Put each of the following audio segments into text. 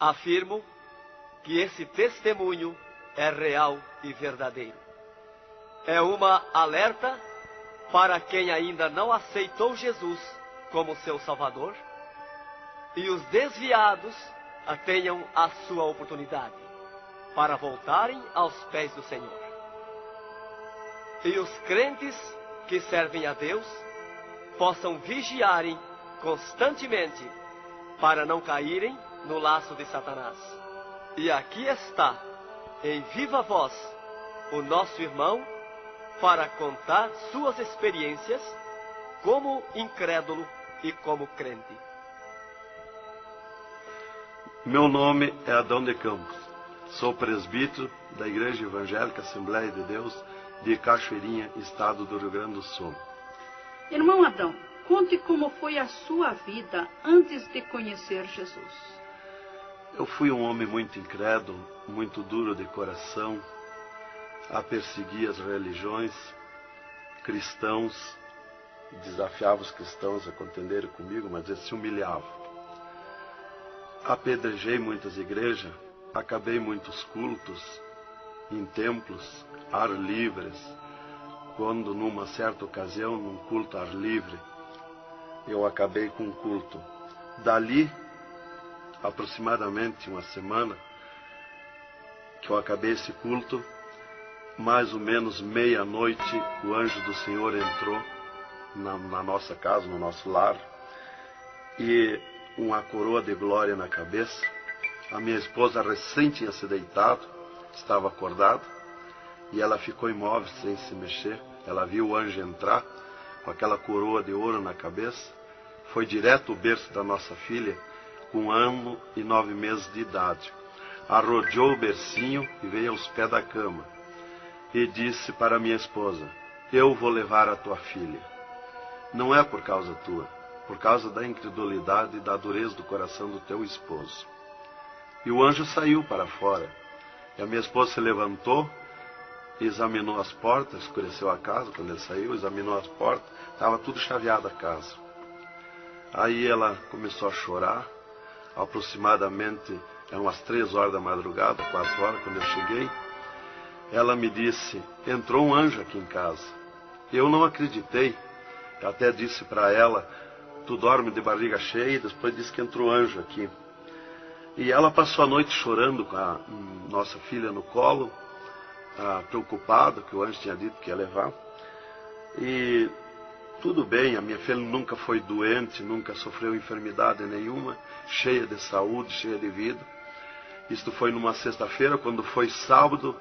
Afirmo que esse testemunho é real e verdadeiro. É uma alerta para quem ainda não aceitou Jesus como seu Salvador, e os desviados tenham a sua oportunidade para voltarem aos pés do Senhor. E os crentes que servem a Deus possam vigiarem constantemente para não caírem no laço de Satanás. E aqui está, em viva voz, o nosso irmão para contar suas experiências como incrédulo e como crente. Meu nome é Adão de Campos. Sou presbítero da Igreja Evangélica Assembleia de Deus de Cachoeirinha, estado do Rio Grande do Sul. Irmão Adão, conte como foi a sua vida antes de conhecer Jesus. Eu fui um homem muito incrédulo, muito duro de coração, a perseguir as religiões, cristãos, desafiava os cristãos a contenderem comigo, mas eles se humilhavam. Apedrejei muitas igrejas, acabei muitos cultos, em templos, ar livres, quando numa certa ocasião, num culto ar livre, eu acabei com um culto. Dali, aproximadamente uma semana, que eu acabei esse culto, mais ou menos meia-noite, o anjo do Senhor entrou na nossa casa, no nosso lar, e uma coroa de glória na cabeça. A minha esposa recém tinha se deitado, estava acordada, e ela ficou imóvel, sem se mexer. Ela viu o anjo entrar com aquela coroa de ouro na cabeça, foi direto ao berço da nossa filha, com 1 ano e 9 meses de idade. Arrodeou o bercinho e veio aos pés da cama. E disse para minha esposa: eu vou levar a tua filha. Não é por causa tua, por causa da incredulidade e da dureza do coração do teu esposo. E o anjo saiu para fora. E a minha esposa se levantou, examinou as portas, escureceu a casa quando ele saiu, examinou as portas, estava tudo chaveado a casa. Aí ela começou a chorar. Aproximadamente eram umas 3 horas da madrugada, 4 horas, quando eu cheguei. Ela me disse: entrou um anjo aqui em casa. Eu não acreditei. Eu até disse para ela: tu dorme de barriga cheia, e depois disse que entrou anjo aqui. E ela passou a noite chorando com a nossa filha no colo, preocupada, que o anjo tinha dito que ia levar. E tudo bem, a minha filha nunca foi doente, nunca sofreu enfermidade nenhuma, cheia de saúde, cheia de vida. Isto foi numa sexta-feira. Quando foi sábado,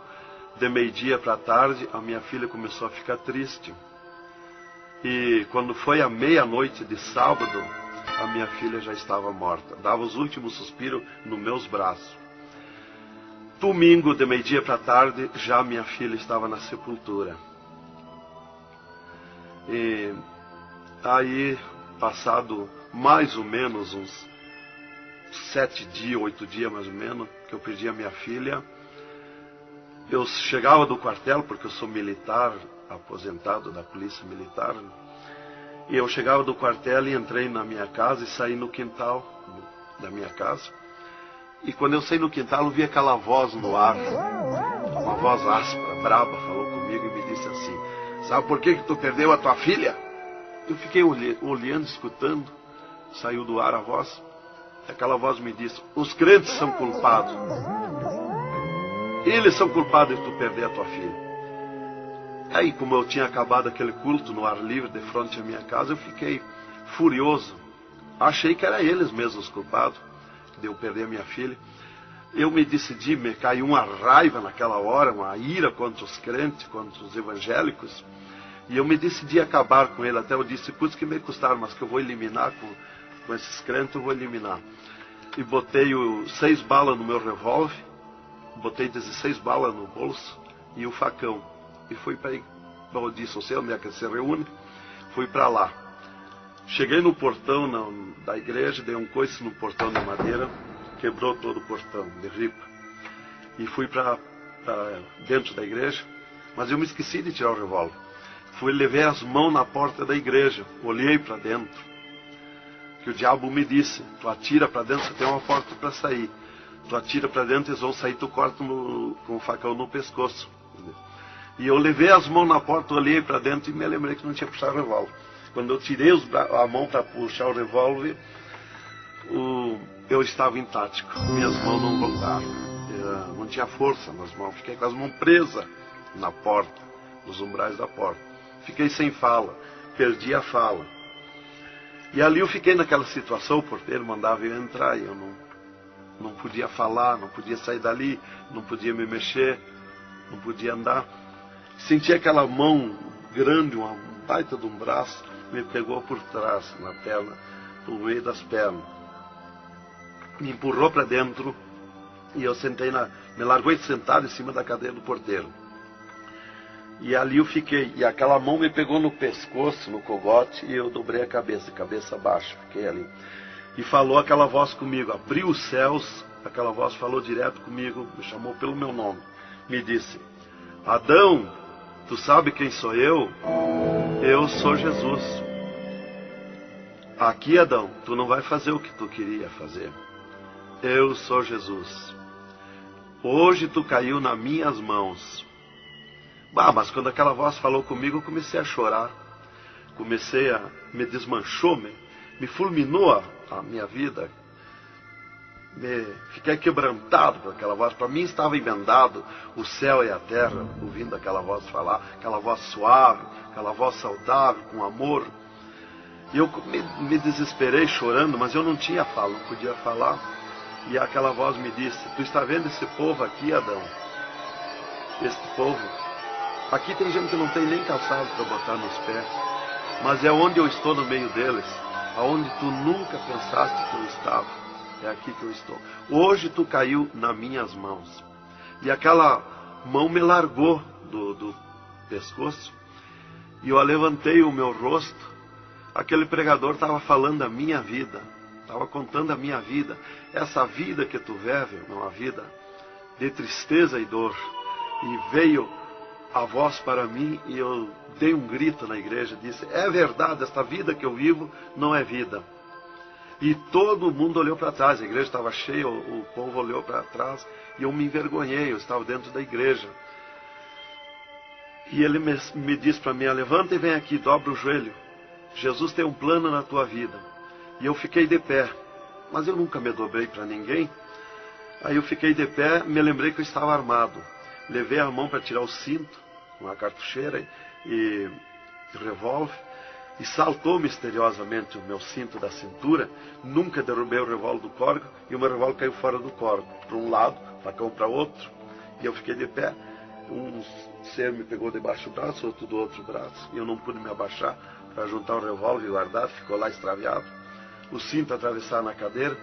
de meio-dia para a tarde, a minha filha começou a ficar triste. E quando foi à meia-noite de sábado, a minha filha já estava morta. Dava os últimos suspiros nos meus braços. Domingo, de meio-dia para a tarde, já minha filha estava na sepultura. E aí, passado mais ou menos uns 7 dias, 8 dias mais ou menos, que eu perdi a minha filha, eu chegava do quartel, porque eu sou militar, aposentado da polícia militar, e eu chegava do quartel e entrei na minha casa e saí no quintal da minha casa. E quando eu saí no quintal, eu vi aquela voz no ar, uma voz áspera, braba, falou comigo e me disse assim: sabe por que tu perdeu a tua filha? Eu fiquei olhando, escutando, saiu do ar a voz. Aquela voz me disse: os crentes são culpados. Eles são culpados de tu perder a tua filha. Aí, como eu tinha acabado aquele culto no ar livre de frente à minha casa, eu fiquei furioso. Achei que eram eles mesmos os culpados de eu perder a minha filha. Eu me decidi, me caiu uma raiva naquela hora, uma ira contra os crentes, contra os evangélicos. E eu me decidi acabar com ele. Até eu disse: custa que me custar, mas que eu vou eliminar com esses crentes, eu vou eliminar. E botei 6 balas no meu revólver, botei 16 balas no bolso e o facão. E fui para aí. Eu disse: você onde é que se reúne? Fui para lá. Cheguei no portão da igreja, dei um coice no portão de madeira, quebrou todo o portão de ripa. E fui para dentro da igreja, mas eu me esqueci de tirar o revólver. Levei as mãos na porta da igreja, olhei para dentro. Que o diabo me disse: tu atira para dentro, você tem uma porta para sair. tu atira para dentro, eles vão sair, tu corta com o facão no pescoço. E eu levei as mãos na porta, olhei para dentro e me lembrei que não tinha puxado o revólver. Quando eu tirei a mão para puxar o revólver, eu estava intático. Minhas mãos não voltaram. Eu não tinha força nas mãos. Fiquei com as mãos presas na porta, nos umbrais da porta. Fiquei sem fala. Perdi a fala. E ali eu fiquei naquela situação. O porteiro mandava eu entrar e eu não podia falar, não podia sair dali, não podia me mexer, não podia andar. Senti aquela mão grande, uma baita de um braço, me pegou por trás, na perna, no meio das pernas. Me empurrou para dentro e eu sentei me largou sentado em cima da cadeira do porteiro. E ali eu fiquei, e aquela mão me pegou no pescoço, no cogote, e eu dobrei a cabeça baixa, fiquei ali. E falou aquela voz comigo, abriu os céus, aquela voz falou direto comigo, me chamou pelo meu nome, me disse: Adão, tu sabe quem sou eu? Eu sou Jesus. Aqui, Adão, tu não vai fazer o que tu queria fazer. Eu sou Jesus. Hoje tu caiu nas minhas mãos. Mas quando aquela voz falou comigo, eu comecei a chorar. Me desmanchou, me fulminou a minha vida. Fiquei quebrantado por aquela voz. Para mim estava emendado o céu e a terra, ouvindo aquela voz falar, aquela voz suave, aquela voz saudável, com amor. E eu me desesperei chorando, mas eu não tinha fala, não podia falar. E aquela voz me disse: tu está vendo esse povo aqui, Adão? Este povo. Aqui tem gente que não tem nem calçado para botar nos pés. Mas é onde eu estou no meio deles, aonde tu nunca pensaste que eu estava. É aqui que eu estou. Hoje tu caiu nas minhas mãos. E aquela mão me largou do pescoço. E eu levantei o meu rosto. Aquele pregador estava falando da minha vida. Estava contando a minha vida. Essa vida que tu vive é uma vida de tristeza e dor. E veio a voz para mim e eu dei um grito na igreja. Disse: é verdade, esta vida que eu vivo não é vida. E todo mundo olhou para trás. A igreja estava cheia, o povo olhou para trás. E eu me envergonhei, eu estava dentro da igreja. E ele me disse para mim: levanta e vem aqui, dobra o joelho. Jesus tem um plano na tua vida. E eu fiquei de pé. Mas eu nunca me dobrei para ninguém. Aí eu fiquei de pé, me lembrei que eu estava armado. Levei a mão para tirar o cinto, uma cartucheira e revólver. E saltou misteriosamente o meu cinto da cintura. Nunca derrubei o revólver do córrego. E o meu revólver caiu fora do córrego. Para um lado, facão para outro. E eu fiquei de pé. Um ser me pegou debaixo do braço, outro do outro braço. E eu não pude me abaixar para juntar o revólver e guardar. Ficou lá extraviado. O cinto atravessar na cadeira.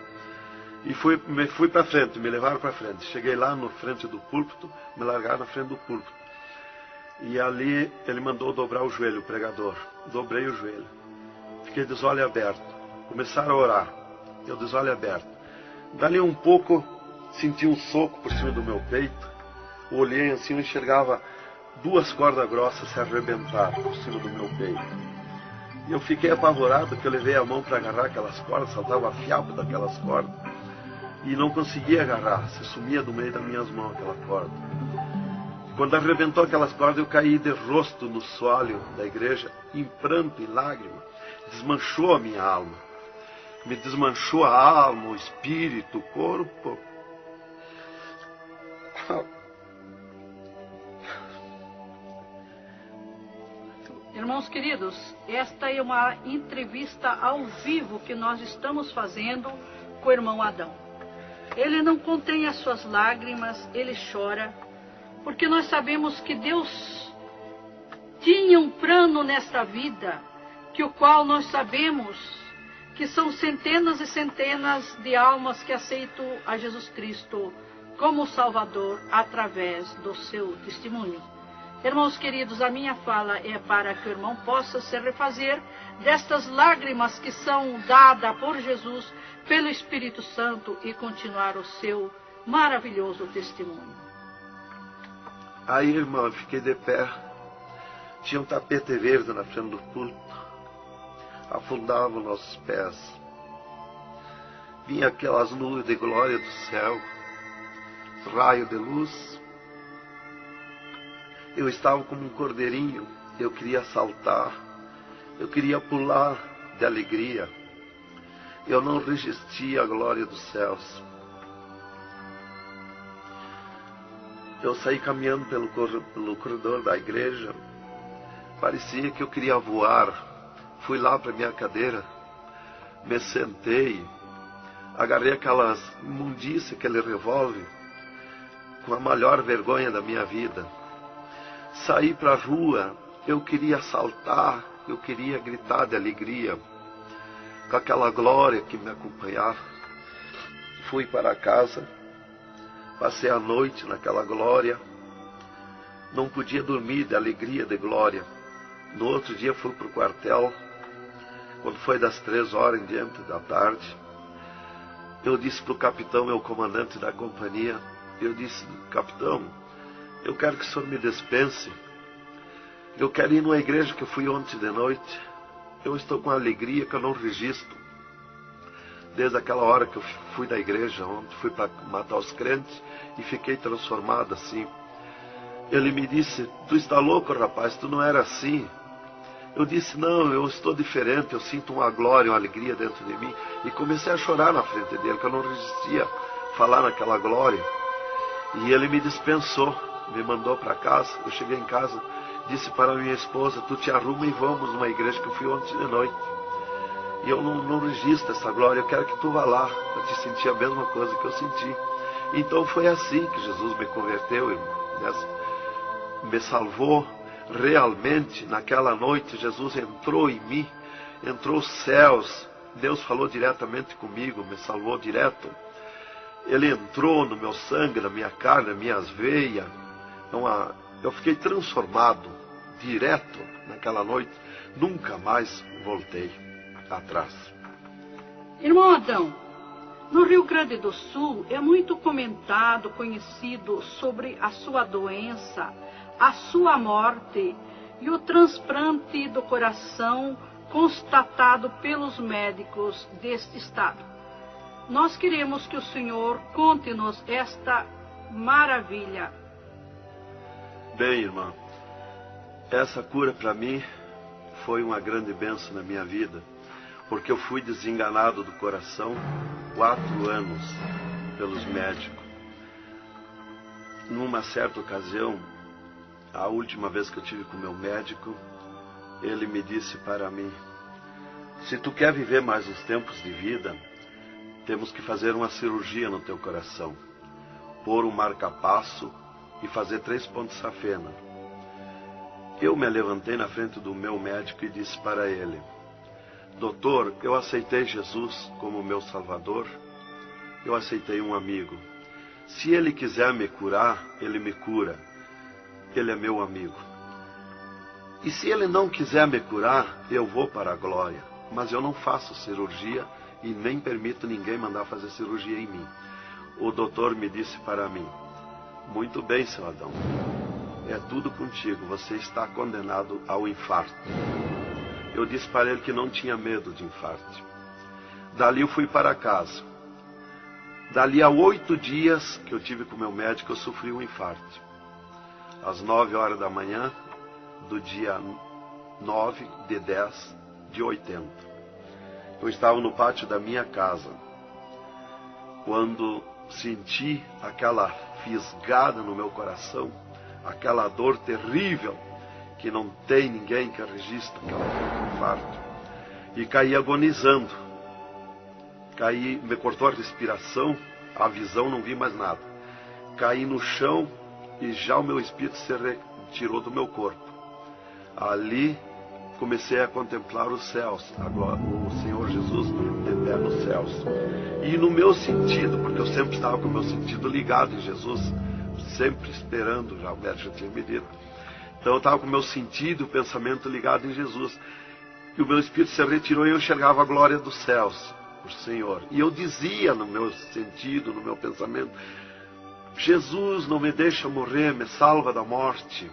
E fui para frente, me levaram para frente. Cheguei lá na frente do púlpito, me largaram na frente do púlpito. E ali ele mandou dobrar o joelho, o pregador. Dobrei o joelho. Fiquei de olho aberto. Começaram a orar. Eu de olho aberto. Dali um pouco, senti um soco por cima do meu peito. Olhei assim e enxergava 2 cordas grossas se arrebentar por cima do meu peito. E eu fiquei apavorado, porque eu levei a mão para agarrar aquelas cordas, saltava a fiapo daquelas cordas. E não conseguia agarrar, se sumia do meio das minhas mãos aquela corda. Quando arrebentou aquelas cordas, eu caí de rosto no soalho da igreja, em pranto, em lágrima. Desmanchou a minha alma. Me desmanchou a alma, o espírito, o corpo. Irmãos queridos, esta é uma entrevista ao vivo que nós estamos fazendo com o irmão Adão. Ele não contém as suas lágrimas, ele chora, porque nós sabemos que Deus tinha um plano nesta vida, que o qual nós sabemos que são centenas e centenas de almas que aceitam a Jesus Cristo como Salvador através do seu testemunho. Irmãos queridos, a minha fala é para que o irmão possa se refazer destas lágrimas que são dadas por Jesus, pelo Espírito Santo, e continuar o seu maravilhoso testemunho. Aí, irmão, eu fiquei de pé. Tinha um tapete verde na frente do púlpito. Afundava os nossos pés. Vinha aquelas nuvens de glória do céu. raio de luz. Eu estava como um cordeirinho, eu queria saltar, eu queria pular de alegria. Eu não resistia à glória dos céus. Eu saí caminhando pelo corredor da igreja. Parecia que eu queria voar. Fui lá para minha cadeira, me sentei, agarrei aquelas imundícias, aquele revólver, com a maior vergonha da minha vida. Saí para a rua, eu queria saltar, eu queria gritar de alegria, com aquela glória que me acompanhava. Fui para casa, passei a noite naquela glória, não podia dormir de alegria, de glória. No outro dia fui para o quartel, quando foi das 3 horas em diante da tarde. Eu disse para o capitão, meu comandante da companhia, eu disse: capitão, eu quero que o senhor me dispense. Eu quero ir numa igreja que eu fui ontem de noite. Eu estou com uma alegria que eu não registro. Desde aquela hora que eu fui da igreja ontem, fui para matar os crentes e fiquei transformado assim. Ele me disse: tu está louco, rapaz, tu não era assim. Eu disse: não, eu estou diferente, eu sinto uma glória, uma alegria dentro de mim. E comecei a chorar na frente dele, que eu não resistia a falar naquela glória. E ele me dispensou, me mandou para casa. Eu cheguei em casa, disse para minha esposa: tu te arruma e vamos numa igreja que eu fui ontem de noite. E eu não registro essa glória, eu quero que tu vá lá, para te sentir a mesma coisa que eu senti. Então foi assim que Jesus me converteu, me salvou. Realmente, naquela noite, Jesus entrou em mim, entrou os céus, Deus falou diretamente comigo, me salvou direto. Ele entrou no meu sangue, na minha carne, nas minhas veias. Eu fiquei transformado, direto, naquela noite. Nunca mais voltei atrás. Irmão Adão, no Rio Grande do Sul é muito comentado, conhecido sobre a sua doença, a sua morte e o transplante do coração constatado pelos médicos deste estado. Nós queremos que o senhor conte-nos esta maravilha. Bem, irmã, essa cura para mim foi uma grande bênção na minha vida, porque eu fui desenganado do coração 4 anos pelos médicos. Numa certa ocasião, a última vez que eu tive com o meu médico, ele me disse para mim: se tu quer viver mais uns tempos de vida, temos que fazer uma cirurgia no teu coração, pôr um marca-passo e fazer 3 pontos safena. Eu me levantei na frente do meu médico e disse para ele: doutor, eu aceitei Jesus como meu salvador, eu aceitei um amigo. Se ele quiser me curar, ele me cura. Ele é meu amigo. E se ele não quiser me curar, eu vou para a glória. Mas eu não faço cirurgia e nem permito ninguém mandar fazer cirurgia em mim. O doutor me disse para mim: muito bem, seu Adão, é tudo contigo, você está condenado ao infarto. Eu disse para ele que não tinha medo de infarto. Dali eu fui para casa. Dali a 8 dias que eu tive com o meu médico, eu sofri um infarto. Às 9 horas da manhã, do dia 9 de 10 de 80. Eu estava no pátio da minha casa, quando senti aquela fisgada no meu coração, aquela dor terrível, que não tem ninguém que registre aquele infarto, e caí agonizando. Caí, me cortou a respiração, a visão, não vi mais nada. Caí no chão e já o meu espírito se retirou do meu corpo. Ali comecei a contemplar os céus, o Senhor Jesus de pé nos céus. E no meu sentido, porque eu sempre estava com o meu sentido ligado em Jesus, sempre esperando, já o médico já tinha me dito. Então eu estava com o meu sentido, o pensamento ligado em Jesus. E o meu espírito se retirou e eu enxergava a glória dos céus, o Senhor. E eu dizia no meu sentido, no meu pensamento: Jesus, não me deixa morrer, me salva da morte.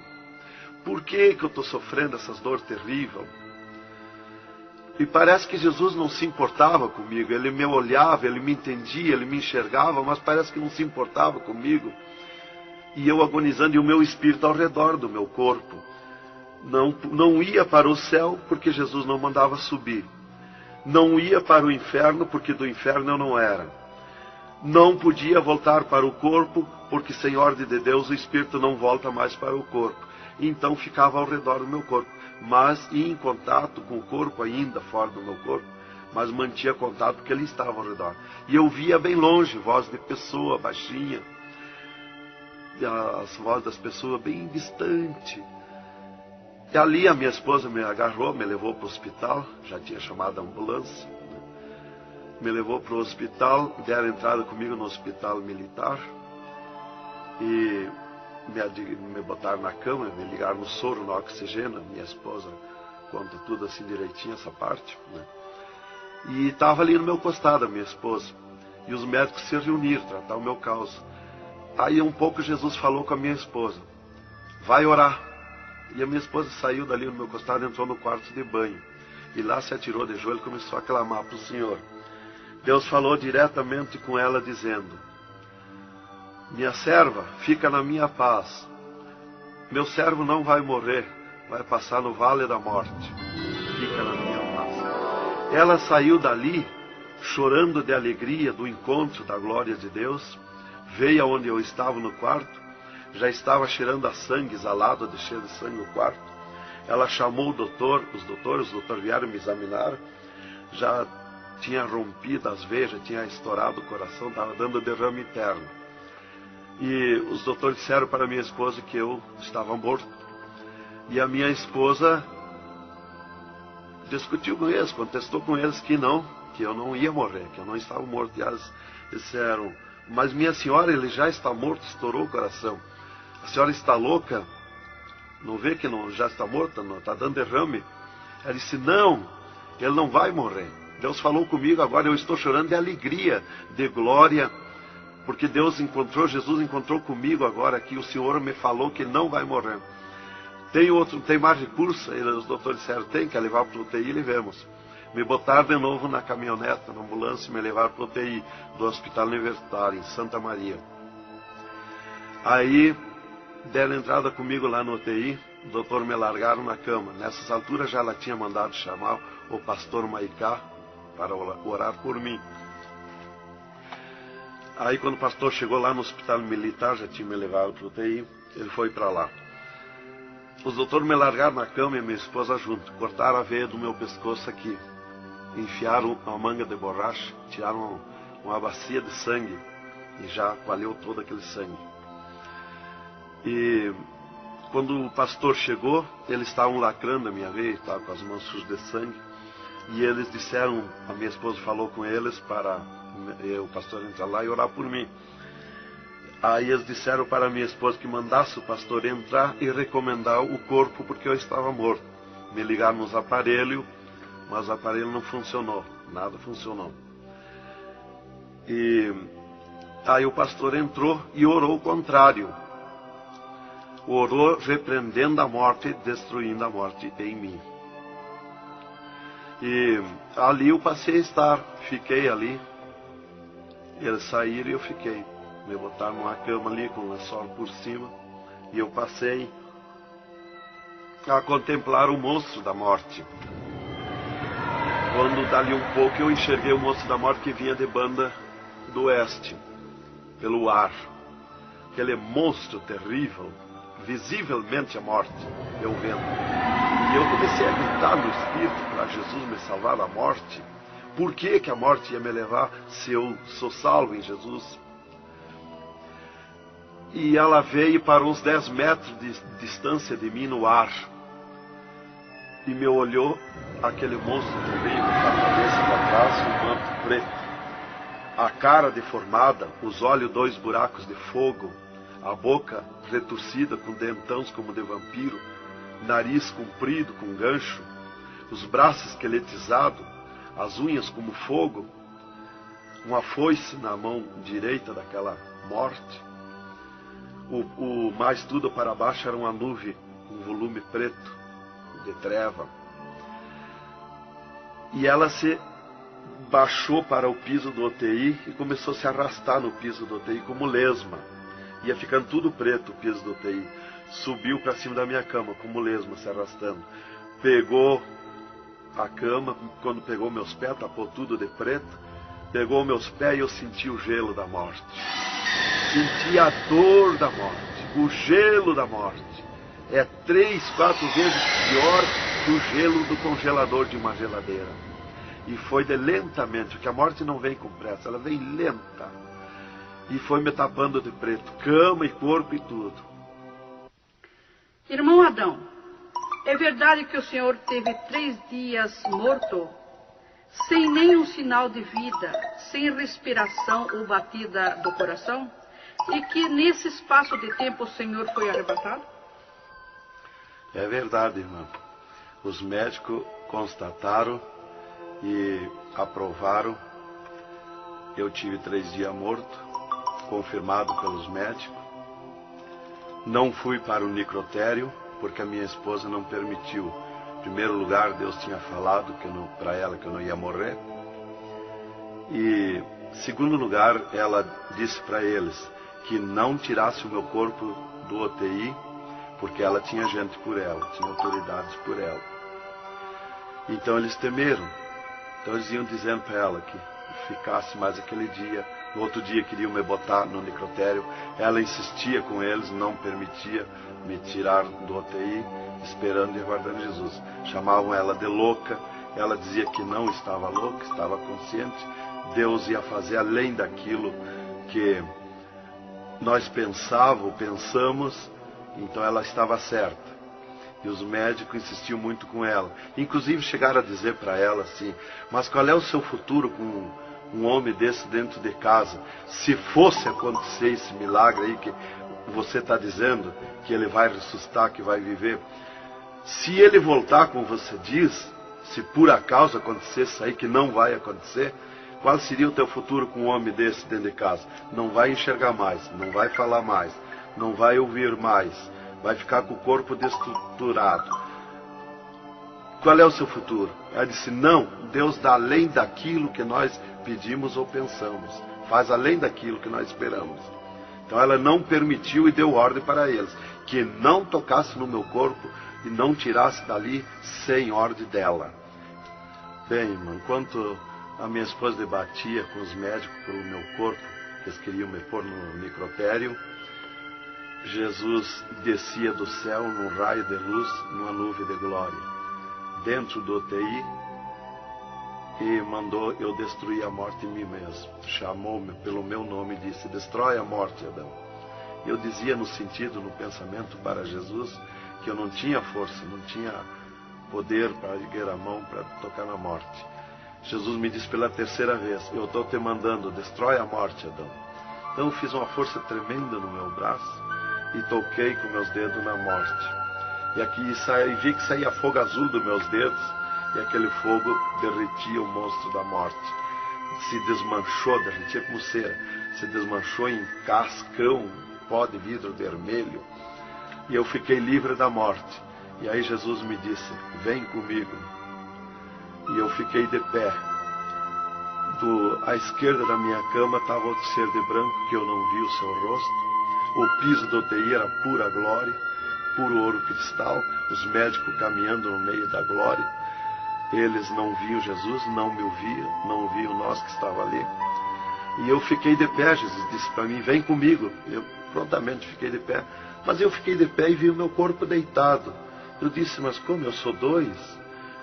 Por que eu estou sofrendo essas dores terríveis? E parece que Jesus não se importava comigo. Ele me olhava, ele me entendia, ele me enxergava, mas parece que não se importava comigo. E eu agonizando, e o meu espírito ao redor do meu corpo. Não ia para o céu, porque Jesus não mandava subir. Não ia para o inferno, porque do inferno eu não era. Não podia voltar para o corpo, porque sem ordem de Deus o espírito não volta mais para o corpo. Então ficava ao redor do meu corpo, mas ia em contato com o corpo ainda, fora do meu corpo, mas mantinha contato porque ele estava ao redor. E eu via bem longe, voz de pessoa, baixinha, as vozes das pessoas bem distante. E ali a minha esposa me agarrou, me levou para o hospital, já tinha chamado a ambulância, né? Me levou para o hospital, deram entrada comigo no hospital militar, e me botaram na cama, me ligaram no soro, no oxigênio. Minha esposa conta tudo assim direitinho, essa parte, né? E estava ali no meu costado a minha esposa, e os médicos se reuniram, tratar o meu caso. Aí um pouco Jesus falou com a minha esposa, vai orar. E a minha esposa saiu dali no meu costado, entrou no quarto de banho, e lá se atirou de joelho e começou a clamar para o Senhor. Deus falou diretamente com ela, dizendo, minha serva, fica na minha paz. Meu servo não vai morrer, vai passar no vale da morte. Fica na minha paz. Ela saiu dali, chorando de alegria do encontro da glória de Deus, veio aonde eu estava no quarto, já estava cheirando a sangue, exalado de cheiro de sangue no quarto. Ela chamou o doutor, os doutores vieram me examinar, já tinha rompido as veias, já tinha estourado o coração, estava dando derrame interno. E os doutores disseram para minha esposa que eu estava morto. E a minha esposa discutiu com eles, contestou com eles que eu não ia morrer, que eu não estava morto. E eles disseram, mas minha senhora, ele já está morto, estourou o coração. A senhora está louca? Não vê que não, já está morta? Não está dando derrame? Ela disse, não, ele não vai morrer. Deus falou comigo, agora eu estou chorando de alegria, de glória, porque Jesus encontrou comigo agora aqui, o Senhor me falou que ele não vai morrer. Tem mais recurso? Os doutores disseram, tem que levar para o UTI, levemos. Me botaram de novo na caminhoneta, na ambulância, e me levaram para o UTI do Hospital Universitário, em Santa Maria. Aí, deram entrada comigo lá no UTI, o doutor me largaram na cama. Nessas alturas já ela tinha mandado chamar o pastor Maicá para orar por mim. Aí quando o pastor chegou lá no hospital militar, já tinha me levado para o UTI, ele foi para lá. Os doutores me largaram na cama e minha esposa junto, cortaram a veia do meu pescoço aqui, enfiaram uma manga de borracha, tiraram uma bacia de sangue e já coalhou todo aquele sangue. E quando o pastor chegou, eles estavam lacrando a minha veia, estava com as mãos sujas de sangue, e eles disseram, a minha esposa falou com eles para o pastor entrar lá e orar por mim. Aí eles disseram para a minha esposa que mandasse o pastor entrar e recomendar o corpo, porque eu estava morto. Me ligaram nos aparelhos, mas o aparelho não funcionou, nada funcionou. E aí o pastor entrou e orou o contrário. Orou repreendendo a morte, destruindo a morte em mim. E ali eu passei a estar, fiquei ali. Eles saíram e eu fiquei. Me botaram numa cama ali com um lençol por cima. E eu passei a contemplar o monstro da morte. Quando dali um pouco eu enxerguei o monstro da morte que vinha de banda do oeste, pelo ar. Aquele monstro terrível, visivelmente a morte, eu vendo. E eu comecei a gritar no espírito para Jesus me salvar da morte. Por que a morte ia me levar se eu sou salvo em Jesus? E ela veio para uns 10 metros de distância de mim no ar. E me olhou, aquele monstro terrível, com a cabeça para trás, um manto preto. A cara deformada, os olhos 2 buracos de fogo, a boca retorcida com dentões como de vampiro, nariz comprido com gancho, os braços esqueletizados, as unhas como fogo, uma foice na mão direita daquela morte. O mais tudo para baixo era uma nuvem, um volume preto, de treva. E ela se baixou para o piso do UTI e começou a se arrastar no piso do UTI como lesma. Ia ficando tudo preto o piso do UTI. Subiu para cima da minha cama como lesma, se arrastando. Pegou a cama, quando pegou meus pés, tapou tudo de preto. Pegou meus pés e eu senti o gelo da morte. Senti a dor da morte, o gelo da morte. É 3, 4 vezes pior que o gelo do congelador de uma geladeira. E foi lentamente, porque a morte não vem com pressa, ela vem lenta. E foi me tapando de preto, cama e corpo e tudo. Irmão Adão, é verdade que o senhor teve 3 dias morto, sem nenhum sinal de vida, sem respiração ou batida do coração? E que nesse espaço de tempo o senhor foi arrebatado? É verdade, irmão. Os médicos constataram e aprovaram. Eu tive 3 dias morto, confirmado pelos médicos. Não fui para o necrotério, porque a minha esposa não permitiu. Em primeiro lugar, Deus tinha falado para ela que eu não ia morrer. E, em segundo lugar, ela disse para eles que não tirasse o meu corpo do UTI, porque ela tinha gente por ela, tinha autoridades por ela. Então eles temeram. Então eles iam dizendo para ela que ficasse mais aquele dia. No outro dia queriam me botar no necrotério. Ela insistia com eles, não permitia me tirar do UTI, esperando e aguardando Jesus. Chamavam ela de louca. Ela dizia que não estava louca, estava consciente. Deus ia fazer além daquilo que nós pensamos. Então ela estava certa. E os médicos insistiam muito com ela. Inclusive chegaram a dizer para ela assim: mas qual é o seu futuro com um homem desse dentro de casa? Se fosse acontecer esse milagre aí que você está dizendo, que ele vai ressuscitar, que vai viver. Se ele voltar, como você diz, se por acaso acontecesse isso aí, que não vai acontecer, qual seria o teu futuro com um homem desse dentro de casa? Não vai enxergar mais, não vai falar mais, não vai ouvir mais, vai ficar com o corpo destruturado. Qual é o seu futuro? Ela disse: não, Deus dá além daquilo que nós pedimos ou pensamos, faz além daquilo que nós esperamos. Então ela não permitiu e deu ordem para eles que não tocasse no meu corpo e não tirasse dali sem ordem dela. Bem, irmão, enquanto a minha esposa debatia com os médicos pelo meu corpo, que eles queriam me pôr no necrotério, Jesus descia do céu num raio de luz, numa nuvem de glória, dentro do UTI, e mandou eu destruir a morte em mim mesmo. Chamou-me pelo meu nome e disse: destrói a morte, Adão. Eu dizia no sentido, no pensamento para Jesus, que eu não tinha força, não tinha poder para erguer a mão para tocar na morte. Jesus me disse pela 3ª vez: eu estou te mandando, destrói a morte, Adão. Então eu fiz uma força tremenda no meu braço e toquei com meus dedos na morte. E aqui vi que saía fogo azul dos meus dedos, e aquele fogo derretia o monstro da morte. Se desmanchou, derretia como cera, se desmanchou em cascão, pó de vidro vermelho, e eu fiquei livre da morte. E aí Jesus me disse: vem comigo. E eu fiquei de pé. À esquerda da minha cama estava outro ser de branco, que eu não vi o seu rosto. O piso do UTI era pura glória, puro ouro cristal, os médicos caminhando no meio da glória. Eles não viam Jesus, não me ouviam, não viam nós que estava ali. E eu fiquei de pé. Jesus disse para mim: vem comigo. Eu prontamente fiquei de pé. Mas eu fiquei de pé e vi o meu corpo deitado. Eu disse: mas como eu sou 2?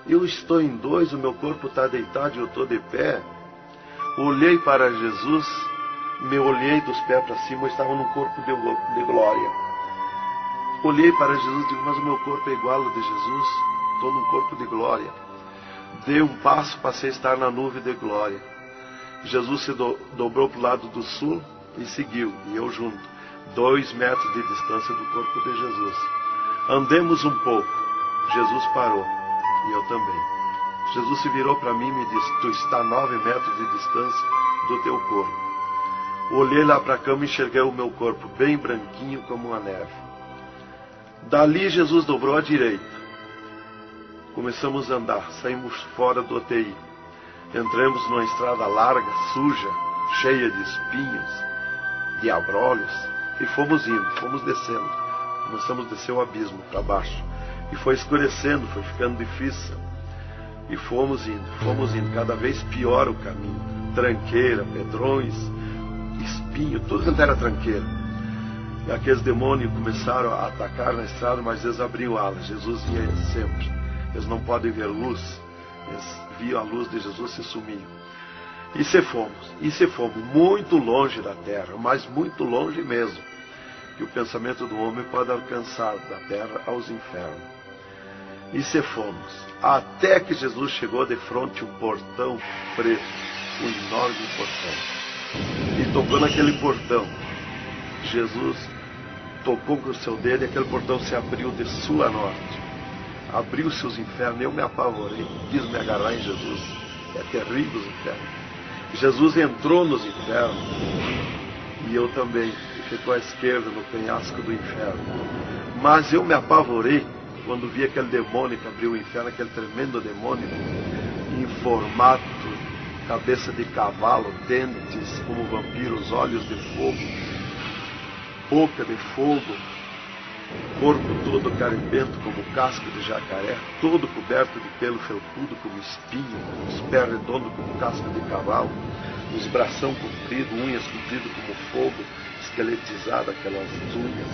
Eu estou em 2, o meu corpo está deitado e eu estou de pé. Olhei para Jesus, me olhei dos pés para cima, eu estava num corpo de glória. Olhei para Jesus e digo: mas o meu corpo é igual ao de Jesus, estou num corpo de glória. Dei um passo, passei a estar na nuvem de glória. Jesus se dobrou para o lado do sul e seguiu, e eu junto, 2 metros de distância do corpo de Jesus. Andemos um pouco. Jesus parou, e eu também. Jesus se virou para mim e me disse: tu está a 9 metros de distância do teu corpo. Olhei lá para a cama e enxerguei o meu corpo bem branquinho como uma neve. Dali Jesus dobrou à direita. Começamos a andar, saímos fora do UTI. Entramos numa estrada larga, suja, cheia de espinhos, de abrolhos, e fomos indo, fomos descendo. Começamos a descer o abismo para baixo. E foi escurecendo, foi ficando difícil. E fomos indo, cada vez pior o caminho. Tranqueira, pedrões, espinho, tudo quanto era tranqueira. E aqueles demônios começaram a atacar na estrada, mas eles abriam alas. Jesus ia sempre. Eles não podem ver luz. Eles viam a luz de Jesus e se sumiam. E se fomos muito longe da terra, mas muito longe mesmo, que o pensamento do homem pode alcançar da terra aos infernos. E se fomos, até que Jesus chegou de frente um portão preto, um enorme portão. E tocou naquele portão. Jesus tocou com o seu dedo e aquele portão se abriu de sul a norte. Abriu-se os infernos, eu me apavorei, quis me agarrar em Jesus. É terrível os infernos. Jesus entrou nos infernos e eu também, ficou à esquerda no penhasco do inferno. Mas eu me apavorei quando vi aquele demônio que abriu o inferno, aquele tremendo demônio, em formato, cabeça de cavalo, dentes como vampiros, olhos de fogo, boca de fogo, corpo todo carimbento como casco de jacaré, todo coberto de pelo felpudo como espinho, os pés redondos como casco de cavalo, os bração compridos, unhas compridas como fogo, esqueletizado aquelas unhas.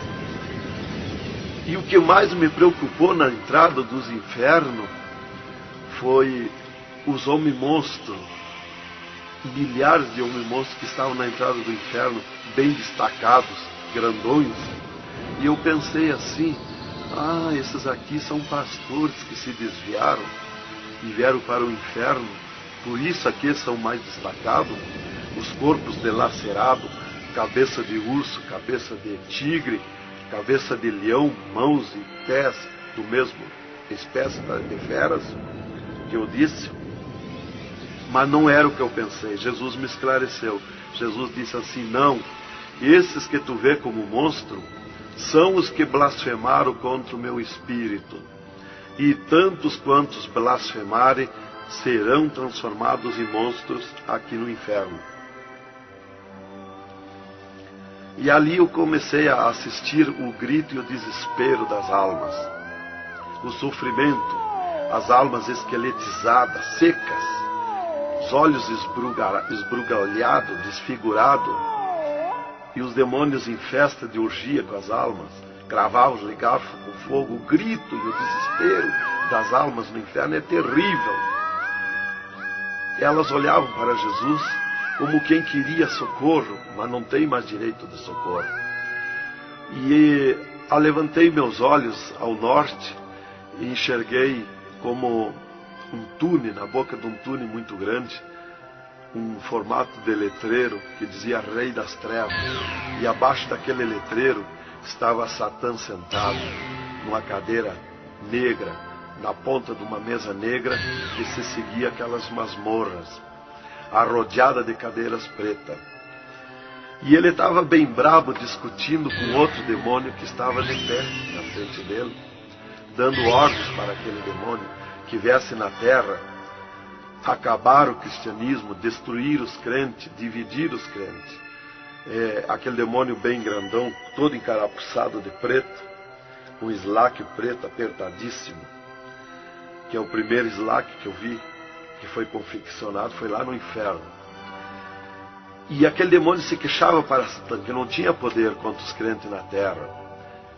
E o que mais me preocupou na entrada dos infernos foi os homens-monstros, milhares de homens-monstros que estavam na entrada do inferno, bem destacados, grandões. E eu pensei assim, esses aqui são pastores que se desviaram e vieram para o inferno, por isso aqui são mais destacados, os corpos dilacerados, cabeça de urso, cabeça de tigre, cabeça de leão, mãos e pés do mesmo espécie de feras, que eu disse. Mas não era o que eu pensei. Jesus me esclareceu. Jesus disse assim, não, esses que tu vê como monstro, são os que blasfemaram contra o meu Espírito. E tantos quantos blasfemarem, serão transformados em monstros aqui no inferno. E ali eu comecei a assistir o grito e o desespero das almas. O sofrimento, as almas esqueletizadas, secas, os olhos esbugalhados, desfigurados, e os demônios em festa de orgia com as almas, cravavam-lhe garfo com fogo. O grito e o desespero das almas no inferno é terrível. Elas olhavam para Jesus como quem queria socorro, mas não tem mais direito de socorro. E alevantei meus olhos ao norte e enxerguei como um túnel, na boca de um túnel muito grande, um formato de letreiro que dizia Rei das Trevas. E abaixo daquele letreiro estava Satã sentado numa cadeira negra, na ponta de uma mesa negra que se seguia aquelas masmorras, arrodeada de cadeiras pretas. E ele estava bem brabo discutindo com outro demônio que estava de pé na frente dele, dando ordens para aquele demônio que viesse na terra acabar o cristianismo, destruir os crentes, dividir os crentes. Aquele demônio bem grandão, todo encarapuçado de preto, um slack preto apertadíssimo, que é o primeiro slack que eu vi, que foi confeccionado, foi lá no inferno. E aquele demônio se queixava para Satã, que não tinha poder contra os crentes na terra,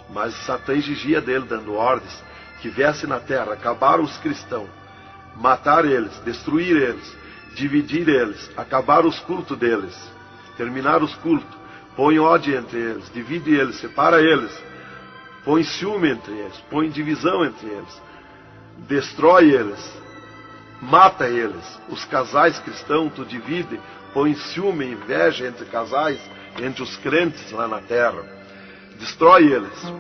mas Satã exigia dele, dando ordens, que viesse na terra, acabar os cristãos, matar eles, destruir eles, dividir eles, acabar os cultos deles, terminar os cultos, põe ódio entre eles, divide eles, separa eles, põe ciúme entre eles, põe divisão entre eles, destrói eles, mata eles. Os casais cristãos tu divide, põe ciúme e inveja entre casais, entre os crentes lá na terra, destrói eles.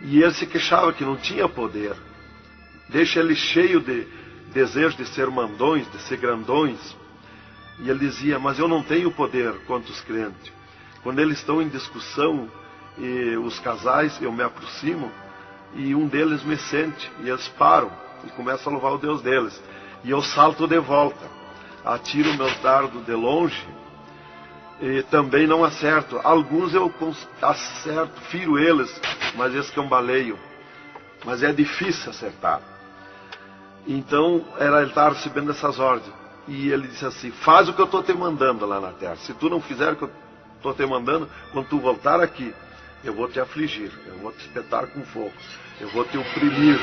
E ele se queixava que não tinha poder, deixa ele cheio de desejo de ser mandões, de ser grandões. E ele dizia, mas eu não tenho poder contra os crentes. Quando eles estão em discussão, e os casais, eu me aproximo, e um deles me sente, e eles param. e começam a louvar o Deus deles. E eu salto de volta, atiro meus dardos de longe e também não acerto. Alguns eu acerto, firo eles, mas escambaleio. Mas é difícil acertar. Então ele estava recebendo essas ordens. E ele disse assim: faz o que eu estou te mandando lá na terra. Se tu não fizer o que eu estou te mandando, quando tu voltar aqui, eu vou te afligir, eu vou te espetar com fogo, eu vou te oprimir.